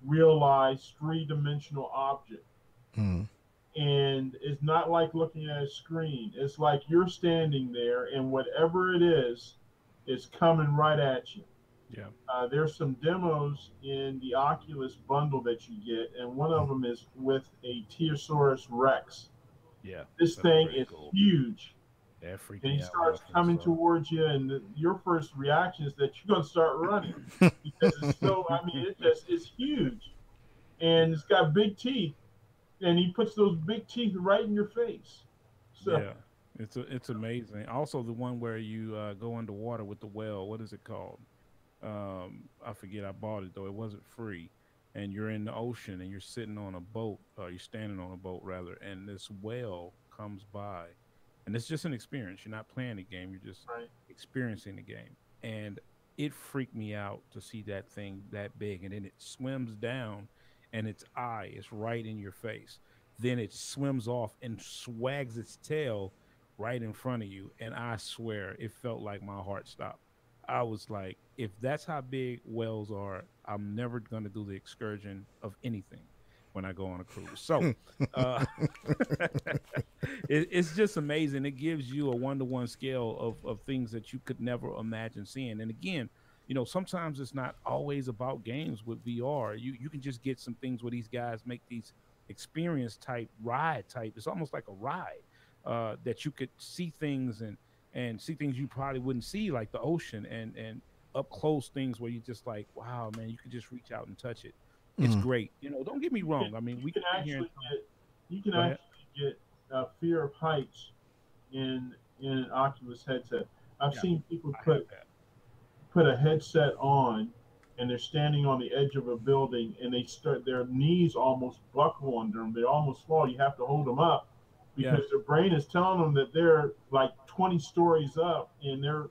realized three-dimensional object. Mm. And it's not like looking at a screen. It's like you're standing there, and whatever it is coming right at you. Yeah. There's some demos in the Oculus bundle that you get, and one of them is with a Tyrannosaurus Rex. Yeah. This That's thing pretty is cool. huge, That freaked and he me out when I starts first coming saw towards you, and your first reaction is that you're going to start running because it's so. I mean, it's huge, it. and it's got big teeth, and he puts those big teeth right in your face. So Yeah. It's amazing. Also, the one where you go underwater with the whale. What is it called? I forget. I bought it though. It wasn't free, and you're in the ocean and you're sitting on a boat. You're standing on a boat rather, and this whale comes by, and it's just an experience. You're not playing the game. You're just right, experiencing the game, and it freaked me out to see that thing that big, and then it swims down, and its eye is right in your face. Then it swims off and swags its tail right in front of you, and I swear it felt like my heart stopped. I was like, if that's how big whales are, I'm never going to do the excursion of anything when I go on a cruise. So, uh, it's just amazing. It gives you a 1-to-1 scale of things that you could never imagine seeing. And again, sometimes it's not always about games with VR. You can just get some things where these guys make these experience type ride type. It's almost like a ride that you could see things and see things you probably wouldn't see, like the ocean and up close things where you just like, wow, man, you could just reach out and touch it. It's Mm. great. Don't get me wrong. I mean, you we can can sit here and actually talk. get you can Go ahead. actually get fear of heights in an Oculus headset. I've Yeah, seen people I have that. put a headset on, and they're standing on the edge of a building, and they start their knees almost buckle under them. They almost fall. You have to hold them up because their brain is telling them that they're like 20 stories up, and they're,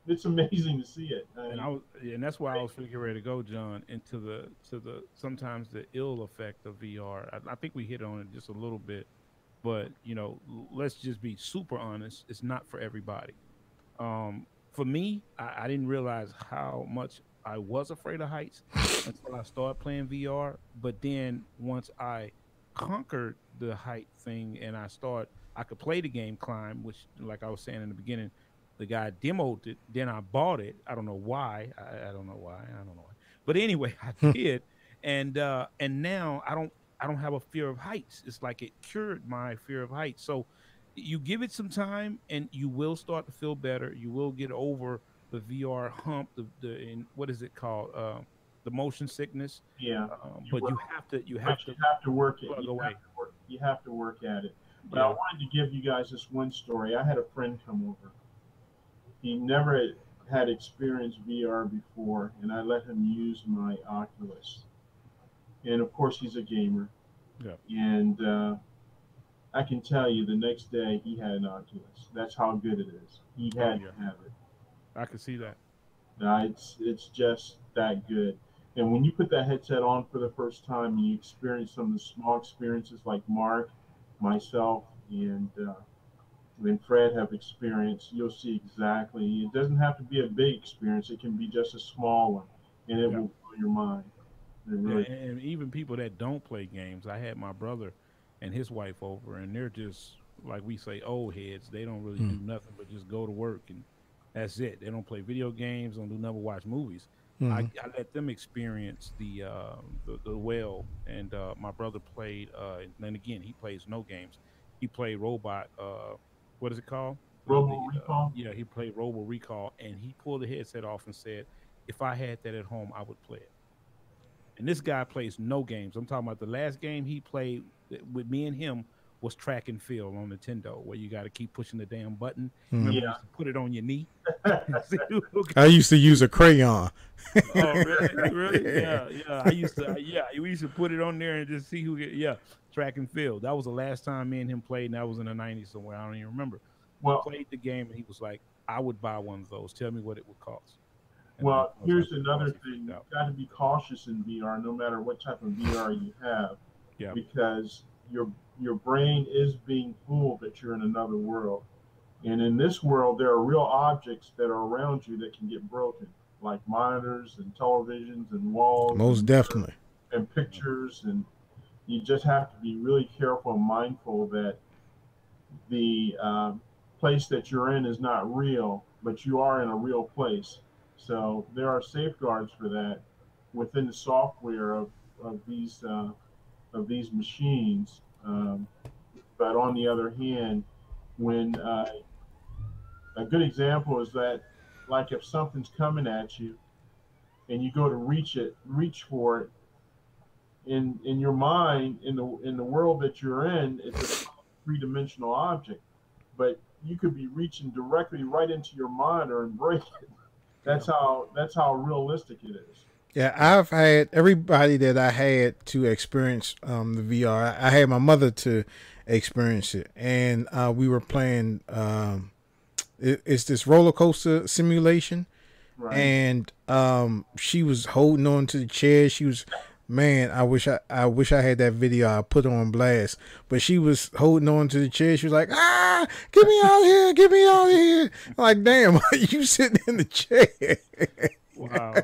it's amazing to see it. And that's why I was getting ready to go, John, into the sometimes the ill effect of VR. I think we hit on it just a little bit, but let's just be super honest. It's not for everybody. For me, I didn't realize how much I was afraid of heights until I started playing VR. But then once I conquered the height thing and I could play the game Climb, which, like I was saying in the beginning, the guy demoed it. Then I bought it. I don't know why. I don't know why. I don't know why. But anyway, I did, and now I don't have a fear of heights. It's like it cured my fear of heights. So you give it some time and you will start to feel better. You will get over the VR hump, and what is it called? The motion sickness. Yeah. But you have to work it. Away. You have to work at it. But Yeah. I wanted to give you guys this one story. I had a friend come over. He never had experienced VR before, and I let him use my Oculus. And of course, he's a gamer. Yeah. And I can tell you, the next day he had an Oculus. That's how good it is. He had to have it. I can see that. It's just that good. And when you put that headset on for the first time and you experience some of the small experiences like Mark, myself, and Fred have experienced, you'll see exactly. It doesn't have to be a big experience. It can be just a small one, and it will blow your mind. And even people that don't play games. I had my brother and his wife over, and they're just, like we say, old heads. They don't really do nothing but just go to work, and that's it. They don't play video games, don't do nothing, watch movies. I let them experience the well, and my brother played. And then again, he plays no games. He played Robot. What is it called? Robo Recall. Yeah, he played Robo Recall, and he pulled the headset off and said, "If I had that at home, I would play it." And this guy plays no games. I'm talking about the last game he played with me and him was Track and Field on Nintendo, where you got to keep pushing the damn button. Remember, you used to put it on your knee. I used to use a crayon. Oh, really? Really? Yeah. I used to. We used to put it on there and just see who. Track and Field. That was the last time me and him played, and that was in the '90s somewhere. I don't even remember. Well, we played the game, and he was like, "I would buy one of those. Tell me what it would cost." Well, here's another thing. You've got to be cautious in VR, no matter what type of VR you have, because your brain is being fooled that you're in another world. And in this world, there are real objects that are around you that can get broken, like monitors and televisions and walls. Most definitely. And pictures. And you just have to be really careful and mindful that the place that you're in is not real, but you are in a real place. So there are safeguards for that within the software of these machines. But on the other hand, when a good example is that, like if something's coming at you and you go to reach for it, in your mind, in the world that you're in, it's a three-dimensional object, but you could be reaching directly right into your monitor and break it. That's how realistic it is. Yeah, I've had everybody that I had to experience the VR. I had my mother to experience it, and we were playing. It's this roller coaster simulation, right. And she was holding on to the chair. She was, man, I wish I had that video. I put it on blast, but she was holding on to the chair. She was like, get me out here, get me out here. I'm like, damn, you sitting in the chair. Wow.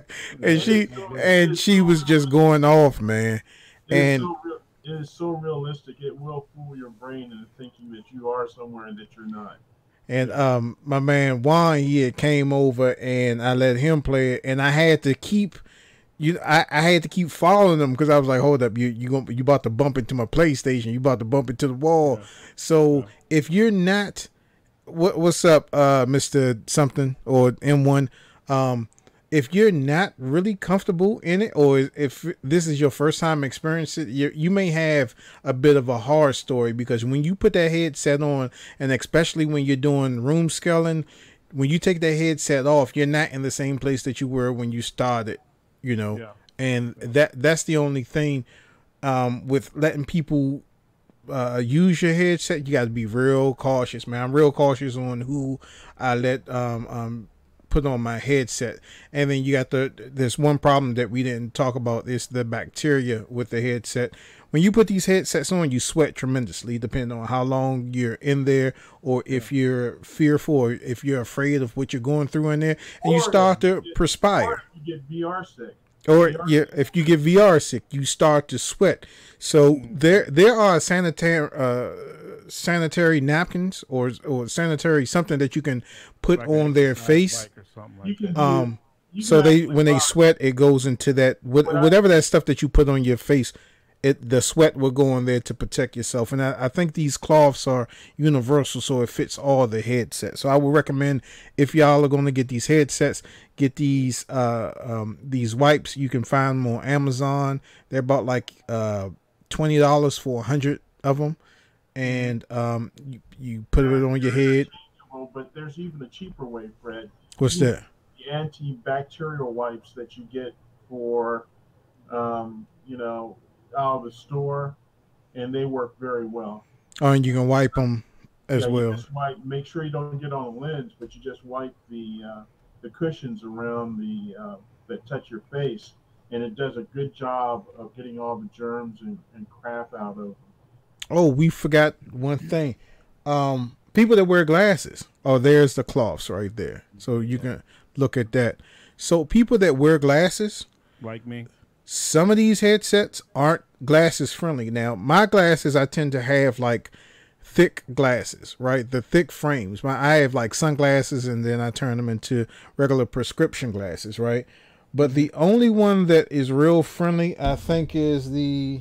and she was just going off, man. It is so realistic. It will fool your brain into thinking that you are somewhere that you're not. And my man Juan, he had came over, and I let him play it, and I had to keep. I had to keep following them because I was like, hold up, you about to bump into my PlayStation, you about to bump into the wall. Yeah. So if you're not, what's up, Mr. Something or M1, if you're not really comfortable in it, or if this is your first time experiencing it, you may have a bit of a horror story, because when you put that headset on, and especially when you're doing room scaling, when you take that headset off, you're not in the same place that you were when you started. And that's the only thing with letting people use your headset, you got to be real cautious, man. I'm real cautious on who I let put on my headset. And then you got there's one problem that we didn't talk about, is the bacteria with the headset. When you put these headsets on, you sweat tremendously, depending on how long you're in there, or if you're fearful, or if you're afraid of what you're going through in there, and you start to perspire. Or you get VR sick. Or if you get VR sick, you start to sweat. So there are sanitary napkins or sanitary something that you can put like on their face. So when they sweat, it goes into that whatever that stuff that you put on your face. The sweat will go in there to protect yourself. And I think these cloths are universal, so it fits all the headsets. So I would recommend, if y'all are going to get these headsets, get these wipes. You can find them on Amazon. They're about like $20 for 100 of them. And you put it on your head. But there's even a cheaper way, Fred. What's that? The antibacterial wipes that you get for, out of the store, and they work very well. Oh, and you can wipe them as well. You just make sure you don't get on the lens, but you just wipe the cushions around that touch your face, and it does a good job of getting all the germs and crap out of them. Oh, we forgot one thing. People that wear glasses. Oh, there's the cloths right there. So you can look at that. So people that wear glasses, like me, some of these headsets aren't glasses friendly. Now, my glasses, I tend to have like thick glasses, right? The thick frames. I have like sunglasses, and then I turn them into regular prescription glasses, right? But the only one that is real friendly, I think, is the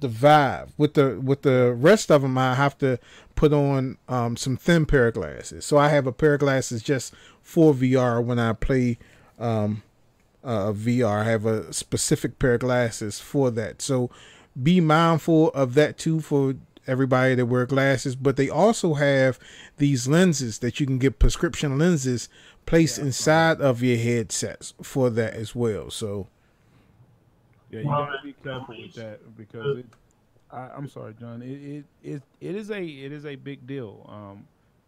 Vive. With the rest of them, I have to put on some thin pair of glasses. So I have a pair of glasses just for VR when I play VR. I have a specific pair of glasses for that. So be mindful of that too for everybody that wear glasses. But they also have these lenses that you can get, prescription lenses placed inside of your headsets for that as well. So yeah, you gotta be careful with that, because I'm sorry, John. It is a big deal.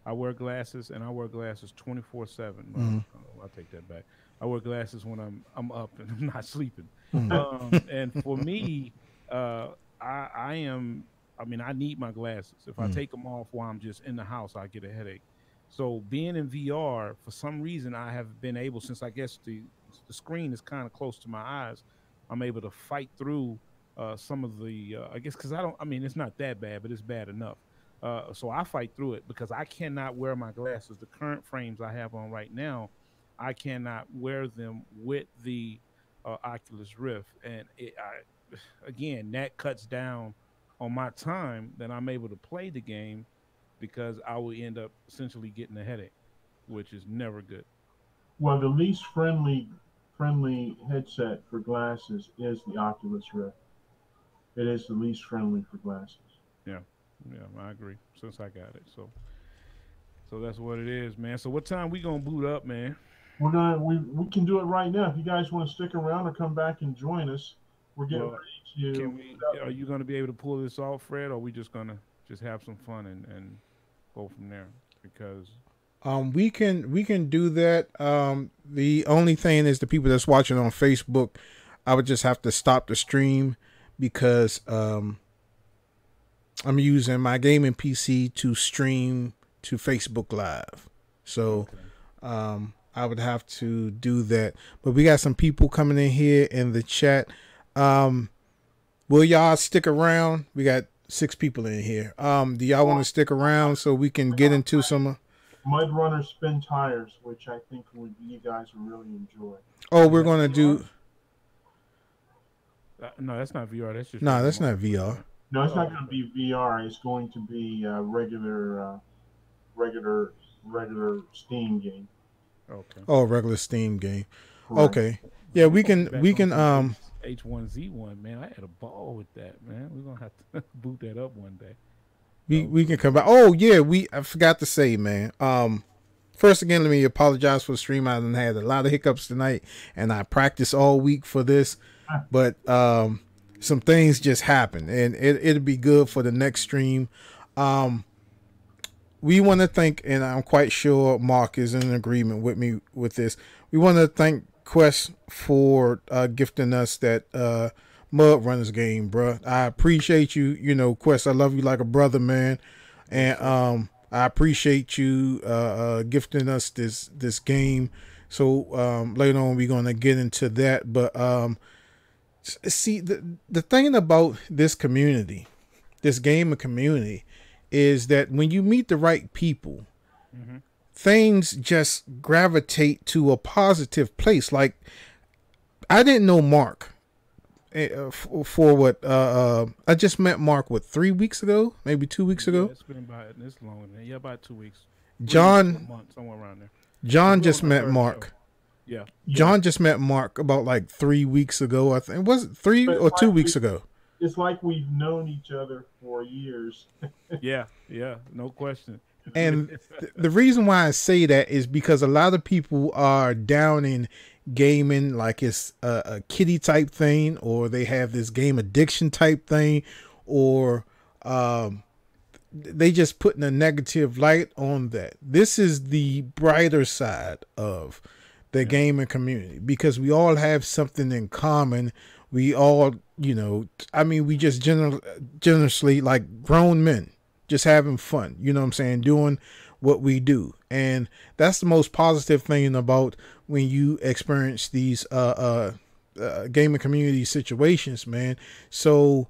I wear glasses, and I wear glasses 24/7. I'll take that back. I wear glasses when I'm up and I'm not sleeping. And for me, I need my glasses. If I take them off while I'm just in the house, I get a headache. So being in VR, for some reason, I have been able, since I guess the screen is kind of close to my eyes, I'm able to fight through some of the, I guess, because it's not that bad, but it's bad enough. So I fight through it because I cannot wear my glasses. The current frames I have on right now, I cannot wear them with the Oculus Rift. And again, that cuts down on my time that I'm able to play the game, because I will end up essentially getting a headache, which is never good. Well, the least friendly headset for glasses is the Oculus Rift. It is the least friendly for glasses. Yeah, I agree. Since I got it, so that's what it is, man. So what time we gonna boot up, man? We can do it right now. If you guys want to stick around or come back and join us, we're getting ready to. Are you gonna be able to pull this off, Fred, or are we just gonna have some fun and go from there? Because we can do that. The only thing is, the people that's watching on Facebook, I would just have to stop the stream, because I'm using my gaming PC to stream to Facebook Live. So I would have to do that. But we got some people coming in here in the chat. Will y'all stick around? We got 6 people in here. Do y'all want to stick around so we can get into some Mud Runner Spin Tires, which I think you guys will really enjoy. Oh, we're going to do... no, that's not VR. That's just... No, that's not VR. No, it's not going to be VR. It's going to be a regular Steam game. Okay. Oh, regular Steam game. Right. Okay. Yeah, we can H1Z1, man. I had a ball with that, man. We're gonna have to boot that up one day. We can come back. Oh yeah, I forgot to say, man. First again, let me apologize for the stream. I had a lot of hiccups tonight, and I practiced all week for this. But some things just happened, and it'll be good for the next stream. Um, we want to thank, and I'm quite sure Mark is in agreement with me with this. We want to thank Quest for gifting us that Mud Runners game, bro. I appreciate you. You know, Quest, I love you like a brother, man, and I appreciate you gifting us this game. So later on, we're gonna get into that, but see the thing about this community, this gaming community, is that when you meet the right people, things just gravitate to a positive place. Like, I didn't know Mark for what I just met Mark 3 weeks ago, maybe 2 weeks ago. It's been about this long. Yeah, about 2 weeks. John, Month, somewhere around there. John just met Mark. Yeah. John just met Mark about like 3 weeks ago. I think, was it 3 or 2 weeks ago? It's like we've known each other for years. Yeah, no question. And the reason why I say that is because a lot of people are down in gaming like it's a kiddie type thing, or they have this game addiction type thing, or they just putting a negative light on that. This is the brighter side of the gaming community, because we all have something in common. We all, you know, I mean, we just generously like grown men, just having fun, you know what I'm saying, doing what we do. And that's the most positive thing about when you experience these gaming community situations, man. So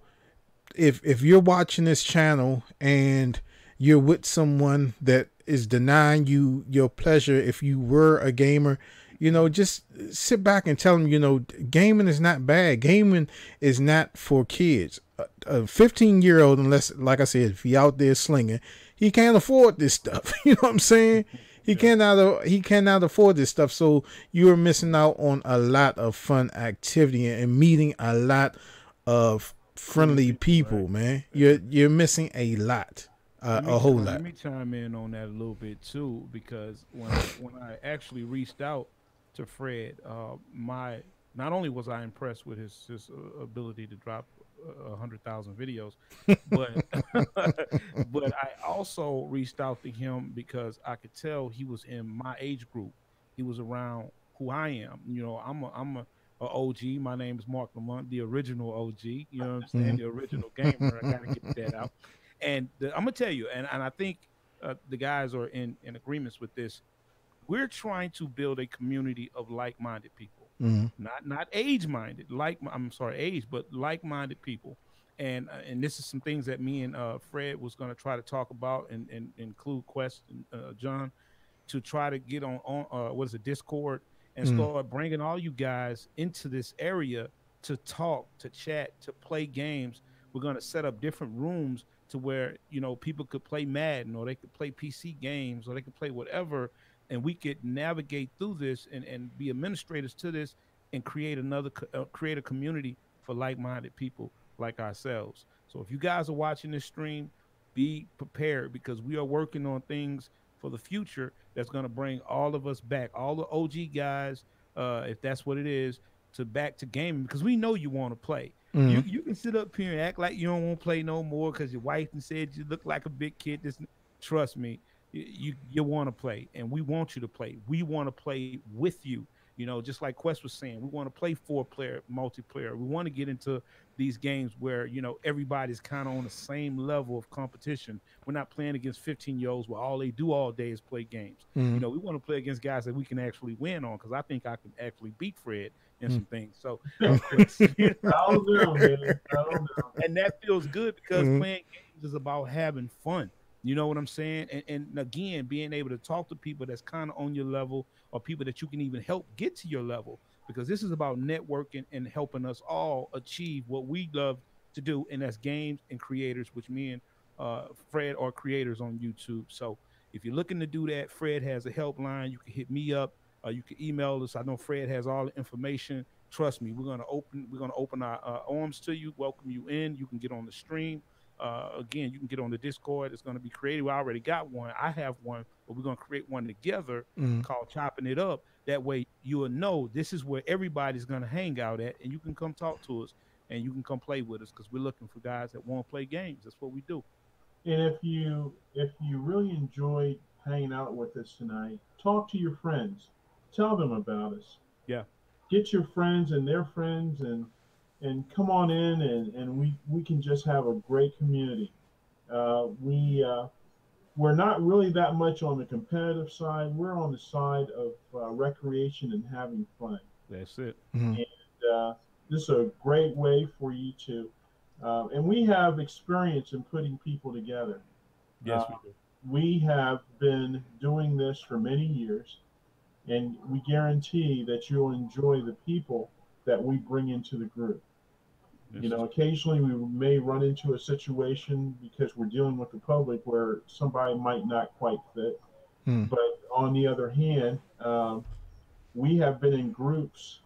if you're watching this channel and you're with someone that is denying you your pleasure, if you were a gamer, you know, just sit back and tell them, you know, gaming is not bad. Gaming is not for kids. A 15-year-old, unless, like I said, if he out there slinging, he can't afford this stuff. You know what I'm saying? He cannot afford this stuff. So you're missing out on a lot of fun activity and meeting a lot of friendly people, right, man. You're missing a lot. A whole lot. Let me chime in on that a little bit too, because when I actually reached out to Fred, not only was I impressed with his ability to drop 100,000 videos, but but I also reached out to him because I could tell he was in my age group. He was around who I am. You know, I'm a OG. My name is Mark Lamont, the original OG. You know what I'm saying? The original gamer. I gotta get that out. And I'm gonna tell you, and I think the guys are in agreements with this. We're trying to build a community of like-minded people, not age-minded. But like-minded people. And this is some things that me and Fred was going to try to talk about and include Quest and John to try to get on what is it, Discord, and start bringing all you guys into this area to talk, to chat, to play games. We're going to set up different rooms to where, you know, people could play Madden, or they could play PC games, or they could play whatever, and we could navigate through this and be administrators to this and create create a community for like-minded people like ourselves. So if you guys are watching this stream, be prepared, because we are working on things for the future that's going to bring all of us back, all the OG guys, if that's what it is, back to gaming, because we know you want to play. You can sit up here and act like you don't want to play no more because your wife said you look like a big kid. Trust me, you want to play, and we want you to play. We want to play with you. You know, just like Quest was saying, we want to play 4-player multiplayer. We want to get into these games where, you know, everybody's kind of on the same level of competition. We're not playing against 15-year-olds where all they do all day is play games. You know, we want to play against guys that we can actually win on, because I think I can actually beat Fred in some things. So, Quest, you know? And that feels good, because playing games is about having fun. You know what I'm saying? And again, being able to talk to people that's kind of on your level, or people that you can even help get to your level, because this is about networking and helping us all achieve what we love to do, and that's games and creators, which me and Fred are creators on YouTube. So if you're looking to do that, Fred has a helpline. You can hit me up. You can email us. I know Fred has all the information. Trust me, we're gonna open our arms to you, welcome you in. You can get on the stream. Again, you can get on the Discord. It's going to be created. I already got one. I have one, but we're going to create one together called Chopping It Up. That way you will know this is where everybody's going to hang out at, and you can come talk to us. and you can come play with us because we're looking for guys that want to play games. That's what we do. And if you really enjoyed hanging out with us tonight, talk to your friends. Tell them about us. Yeah. Get your friends and their friends and come on in and we can just have a great community. We're not really that much on the competitive side. We're on the side of recreation and having fun. That's it. Mhm. And this is a great way for you to, and we have experience in putting people together. Yes, Uh, we do. we have been doing this for many years, and we guarantee that you'll enjoy the people that we bring into the group. This is Occasionally we may run into a situation because we're dealing with the public where somebody might not quite fit. Mm. But on the other hand, we have been in groups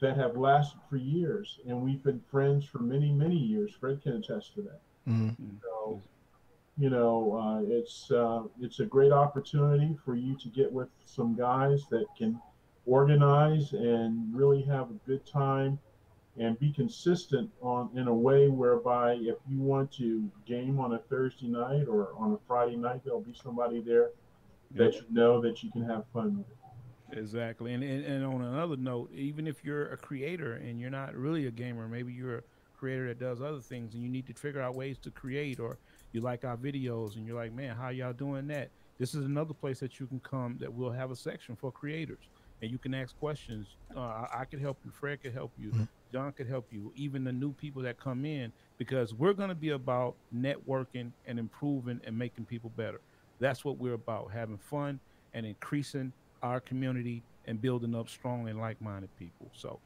that have lasted for years, and we've been friends for many, many years. Fred can attest to that. Mm. So, it's a great opportunity for you to get with some guys that can organize and really have a good time and be consistent in a way whereby if you want to game on a Thursday night or on a Friday night, there'll be somebody there that Yep. you know that you can have fun with. Exactly. And on another note, even if you're a creator and you're not really a gamer, maybe you're a creator that does other things and you need to figure out ways to create, or you like our videos and you're like, man, how y'all doing that? This is another place that you can come that we'll have a section for creators and you can ask questions. I could help you. Fred could help you. Mhm. John could help you. Even the new people that come in, because we're going to be about networking and improving and making people better. That's what we're about, having fun and increasing our community and building up strong and like-minded people. So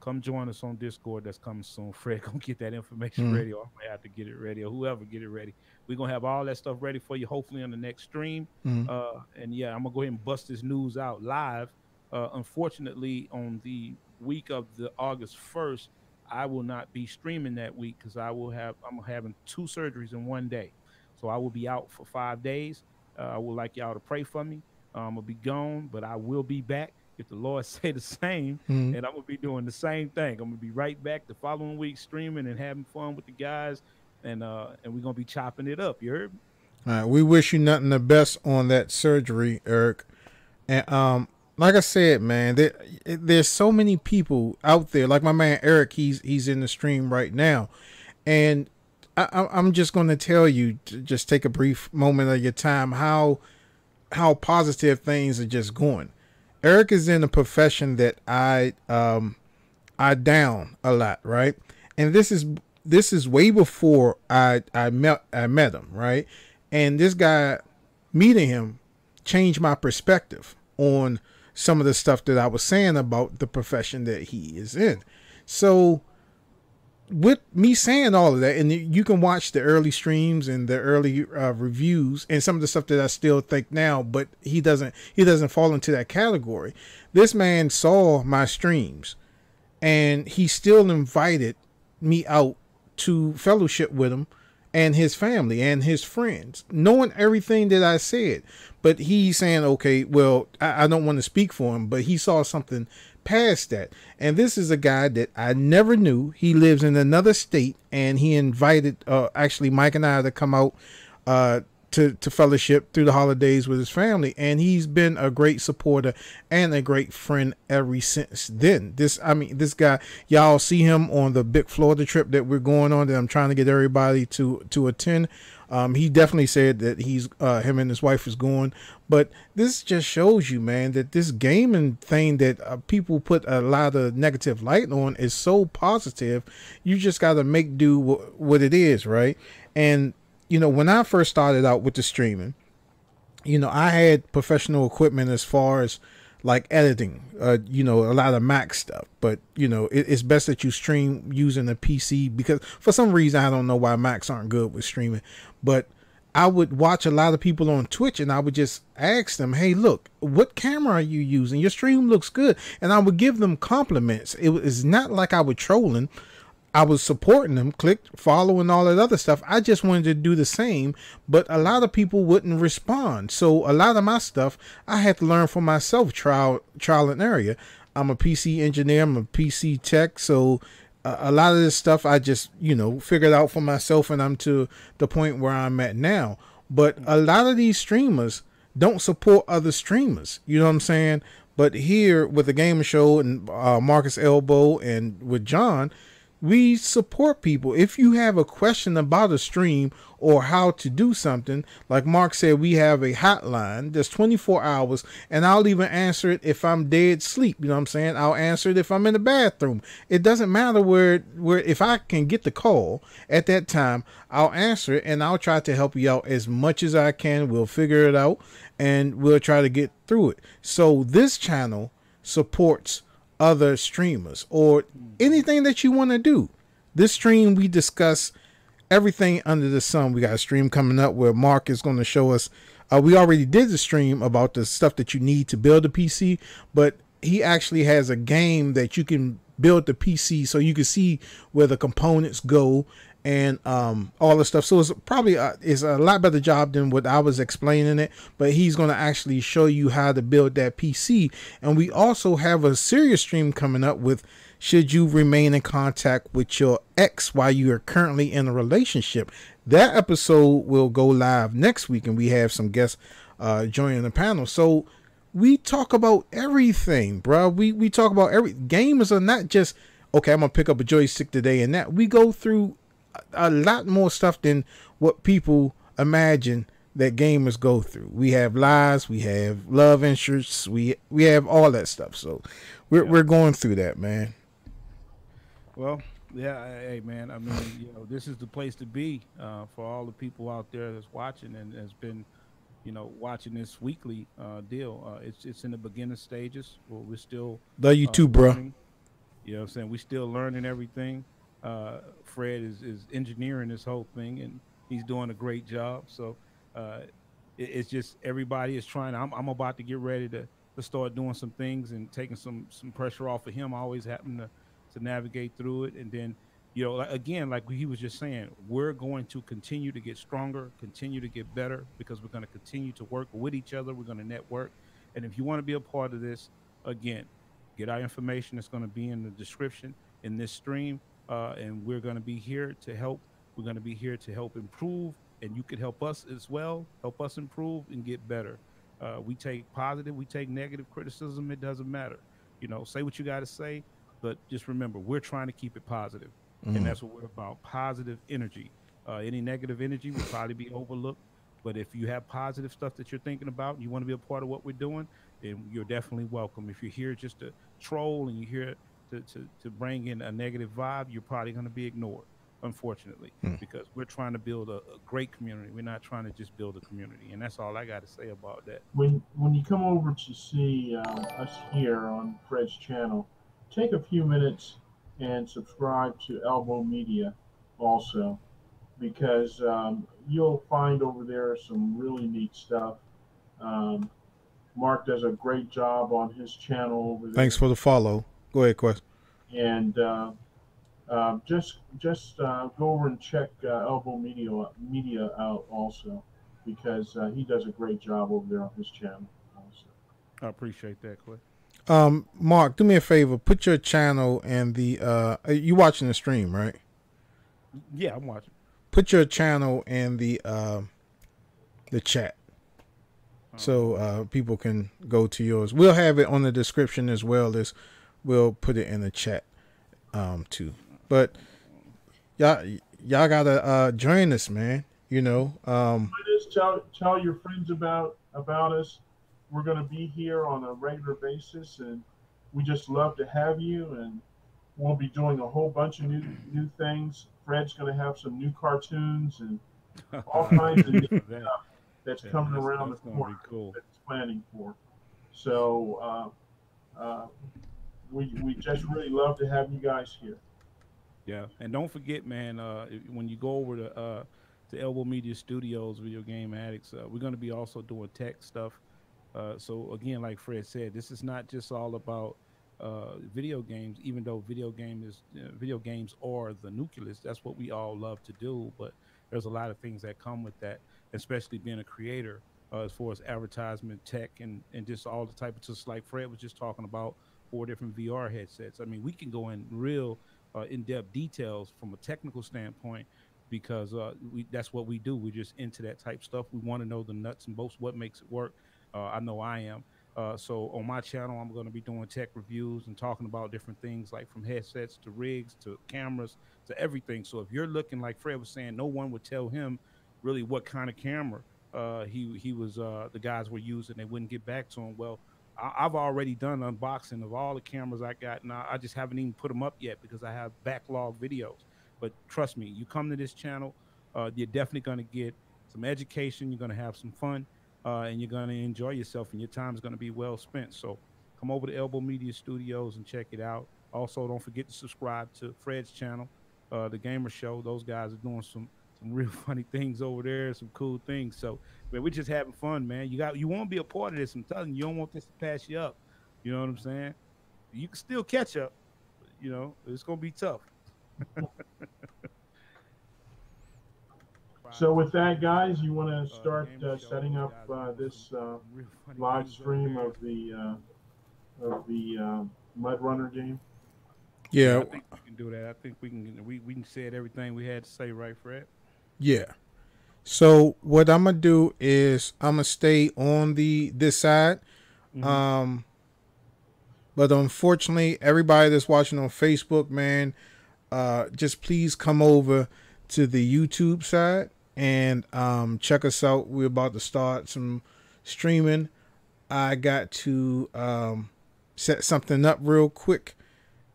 come join us on Discord. That's coming soon. Fred, gonna get that information Mm. ready, or I might have to get it ready, or whoever get it ready. We're gonna have all that stuff ready for you, hopefully on the next stream. Mm. And yeah, I'm gonna go ahead and bust this news out live. Unfortunately, on the week of the August 1st, I will not be streaming that week because I'm having two surgeries in one day. So I will be out for 5 days. I would like y'all to pray for me. I'm gonna be gone, but I will be back if the Lord say the same, Mm. and I'm gonna be doing the same thing. I'm gonna be right back the following week, streaming and having fun with the guys, and we're gonna be chopping it up. You heard me? All right, we wish you nothing the best on that surgery, Eric. And like I said, man, there's so many people out there. Like my man Eric, he's in the stream right now, and I'm just going to tell you, to just take a brief moment of your time, how positive things are just going. Eric is in a profession that I down a lot, right? And this is way before I met him, right? And this guy, meeting him, changed my perspective on some of the stuff that I was saying about the profession that he is in. So with me saying all of that, and you can watch the early streams and the early reviews and some of the stuff that I still think now, but he doesn't fall into that category. This man saw my streams and he still invited me out to fellowship with him and his family and his friends, knowing everything that I said. But he's saying, okay, well, I don't want to speak for him, but he saw something past that. And this is a guy that I never knew. He lives in another state, and he invited actually Mike and I to come out to fellowship through the holidays with his family, and he's been a great supporter and a great friend ever since then. This guy, y'all see him on the big Florida trip that we're going on, that I'm trying to get everybody to attend. He definitely said that he's him and his wife is going, but this just shows you, man, that this gaming thing that people put a lot of negative light on is so positive. You just got to make do what it is, right? And when I first started out with the streaming, I had professional equipment as far as like editing, a lot of Mac stuff, but it's best that you stream using a PC, because for some reason, I don't know why Macs aren't good with streaming, but I would watch a lot of people on Twitch and I would just ask them, hey, look, what camera are you using? Your stream looks good. And I would give them compliments. It was not like I was trolling. I was supporting them, clicked follow and all that other stuff. I just wanted to do the same, but a lot of people wouldn't respond. So a lot of my stuff I had to learn for myself, trial and error. I'm a PC engineer, I'm a PC tech, so a lot of this stuff I just, figured out for myself, and I'm to the point where I'm at now. But a lot of these streamers don't support other streamers. You know what I'm saying? But here with the Gamer Show and Marcus Elbow and with John, we support people. If you have a question about a stream or how to do something, like Mark said, we have a hotline that's 24 hours, and I'll even answer it if I'm dead sleep. You know what I'm saying? I'll answer it if I'm in the bathroom. It doesn't matter where if I can get the call at that time, I'll answer it, and I'll try to help you out as much as I can. We'll figure it out, and we'll try to get through it. So this channel supports other streamers or anything that you want to do. This stream, we discuss everything under the sun. We got a stream coming up where Mark is going to show us. We already did the stream about the stuff that you need to build a PC, but he actually has a game that you can build the PC so you can see where the components go and all the stuff. So it's probably it's a lot better job than what I was explaining it, but he's going to actually show you how to build that PC. And we also have a serious stream coming up with should you remain in contact with your ex while you are currently in a relationship. That episode will go live next week, and we have some guests joining the panel. So we talk about everything, bro. We talk about gamers are not just, okay, I'm gonna pick up a joystick today and that. We go through a lot more stuff than what people imagine that gamers go through. We have lies, we have love interests, we have all that stuff. So we're going through that, man. Well, yeah, hey man, I mean, this is the place to be for all the people out there that's watching and has been, watching this weekly deal. It's in the beginner stages. We're still love you too, bro. learning. You know what I'm saying? We're still learning everything. Fred is engineering this whole thing, and he's doing a great job. So it's just everybody is trying. I'm about to get ready to start doing some things and taking some pressure off of him. I always happen to navigate through it, and then again, like he was just saying, we're going to continue to get stronger, continue to get better, because we're going to continue to work with each other. We're going to network, and if you want to be a part of this, again, get our information. It's going to be in the description in this stream. And we're going to be here to help. We're going to be here to help improve, and you can help us as well, help us improve and get better. We take positive, we take negative criticism. It doesn't matter. Say what you got to say, but just remember, we're trying to keep it positive, and that's what we're about, positive energy. Any negative energy will probably be overlooked, but if you have positive stuff that you're thinking about and you want to be a part of what we're doing, then you're definitely welcome. If you're here just to troll and you're here to bring in a negative vibe, you're probably going to be ignored, unfortunately, because we're trying to build a great community. We're not trying to just build a community, and that's all I got to say about that. When you come over to see us here on Fred's channel, take a few minutes and subscribe to Elbow Media also, because you'll find over there some really neat stuff. Mark does a great job on his channel over there. Thanks for the follow. Go ahead, Quest. And just go over and check Elbow Media out also, because he does a great job over there on his channel also. I appreciate that, Quest. Mark, do me a favor. Put your channel and the you watching the stream, right? Yeah, I'm watching. Put your channel and the chat, so people can go to yours. We'll have it on the description as well as we'll put it in the chat too. But y'all gotta join us, man. Tell your friends about us. We're gonna be here on a regular basis, and we just love to have you. And we'll be doing a whole bunch of new things. Fred's gonna have some new cartoons and all kinds of new stuff that's coming around the corner. Cool. That he's planning for. So we just really love to have you guys here. Yeah, and don't forget, man, when you go over to Elbow Media Studios, Video Game Addicts, we're going to be also doing tech stuff. So again, like Fred said, this is not just all about video games, even though video games are the nucleus. That's what we all love to do, but there's a lot of things that come with that, especially being a creator, as far as advertisement, tech, and just all the type of, just like Fred was just talking about, 4 different VR headsets. I mean, we can go in real in-depth details from a technical standpoint, because that's what we do. We're just into that type stuff. We want to know the nuts and bolts, what makes it work. I know I am. So on my channel, I'm going to be doing tech reviews and talking about different things, like from headsets to rigs to cameras to everything. So if you're looking, like Fred was saying, no one would tell him really what kind of camera he was the guys were using. They wouldn't get back to him. Well, I've already done unboxing of all the cameras I got. Now I just haven't even put them up yet because I have backlog videos. But trust me, you come to this channel, you're definitely going to get some education. You're going to have some fun, and you're going to enjoy yourself, and your time is going to be well spent. So come over to Elbow Media Studios and check it out. Also, don't forget to subscribe to Fred's channel, The Gamer Show. Those guys are doing some real funny things over there, some cool things. So, man, we're just having fun, man. You want to be a part of this. I'm telling you, you don't want this to pass you up. You know what I'm saying? You can still catch up. You know, it's gonna be tough. So with that, guys, you want to start setting up this live stream of the Mud Runner game? Yeah, I think we can do that. I think we can say everything we had to say, right, Fred? Yeah. So what I'm gonna do is I'm gonna stay on this side. Mm-hmm. But unfortunately, everybody that's watching on Facebook, man, just please come over to the YouTube side and check us out. We're about to start some streaming. I got to set something up real quick,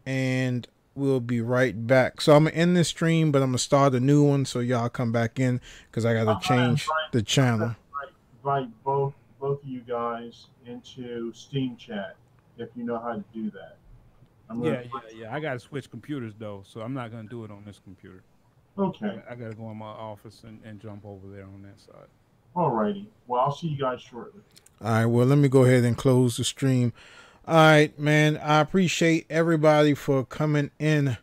and we'll be right back. So I'm gonna end this stream, but I'm gonna start a new one so y'all come back in because I gotta change the channel. Invite both of you guys into Steam Chat if you know how to do that. Yeah. I gotta switch computers though, so I'm not gonna do it on this computer. Okay. I gotta go in my office and jump over there on that side. Alrighty. Well, I'll see you guys shortly. All right. Well, let me go ahead and close the stream. All right, man. I appreciate everybody for coming in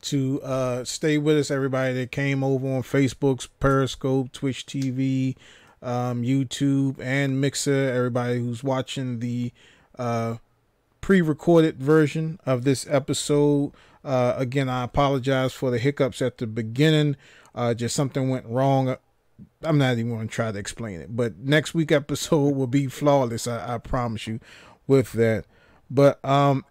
to stay with us. Everybody that came over on Facebook's Periscope, Twitch TV, YouTube, and Mixer. Everybody who's watching the pre-recorded version of this episode. Again, I apologize for the hiccups at the beginning. Just something went wrong. I'm not even going to try to explain it. But next week episode will be flawless. I promise you with that. But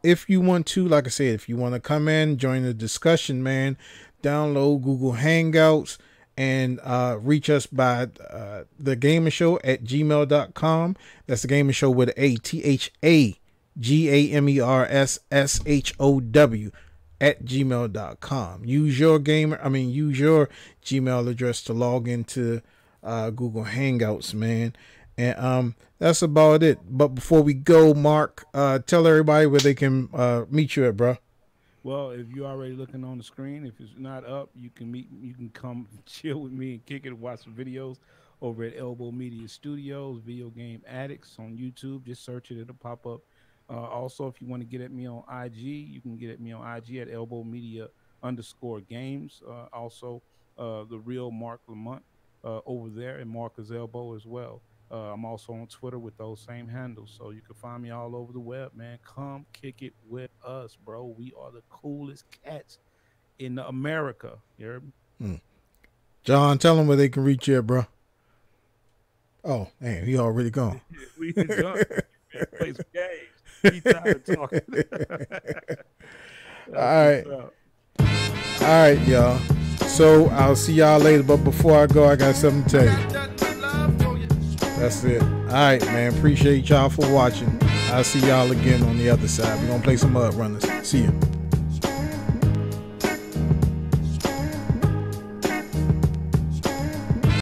if you want to, like I said, if you want to come in, join the discussion, man, download Google Hangouts and reach us by ThaGamersShow@gmail.com. That's The Gamer Show with a ThaGamersShow @gmail.com. Use your Gmail address to log into Google Hangouts, man. And that's about it. But before we go, Mark, tell everybody where they can meet you at, bro. Well, if you're already looking on the screen, if it's not up, you can come chill with me and kick it and watch some videos over at Elbow Media Studios, Video Game Addicts on YouTube. Just search it, it'll pop up. Also, if you want to get at me on IG, you can get at me on IG at Elbow Media_games. Also, the real Mark Lamont over there, and Marcus Elbow as well. I'm also on Twitter with those same handles, so you can find me all over the web, man. Come kick it with us, bro. We are the coolest cats in America. You heard me? John, tell them where they can reach you at, bro. Oh, man, he already gone. We done. Play some games. He tired of talking. All right, y'all. So I'll see y'all later, but before I go, I got something to tell you. That's it. All right, man. Appreciate y'all for watching. I'll see y'all again on the other side. We're going to play some Mud Runners. See you.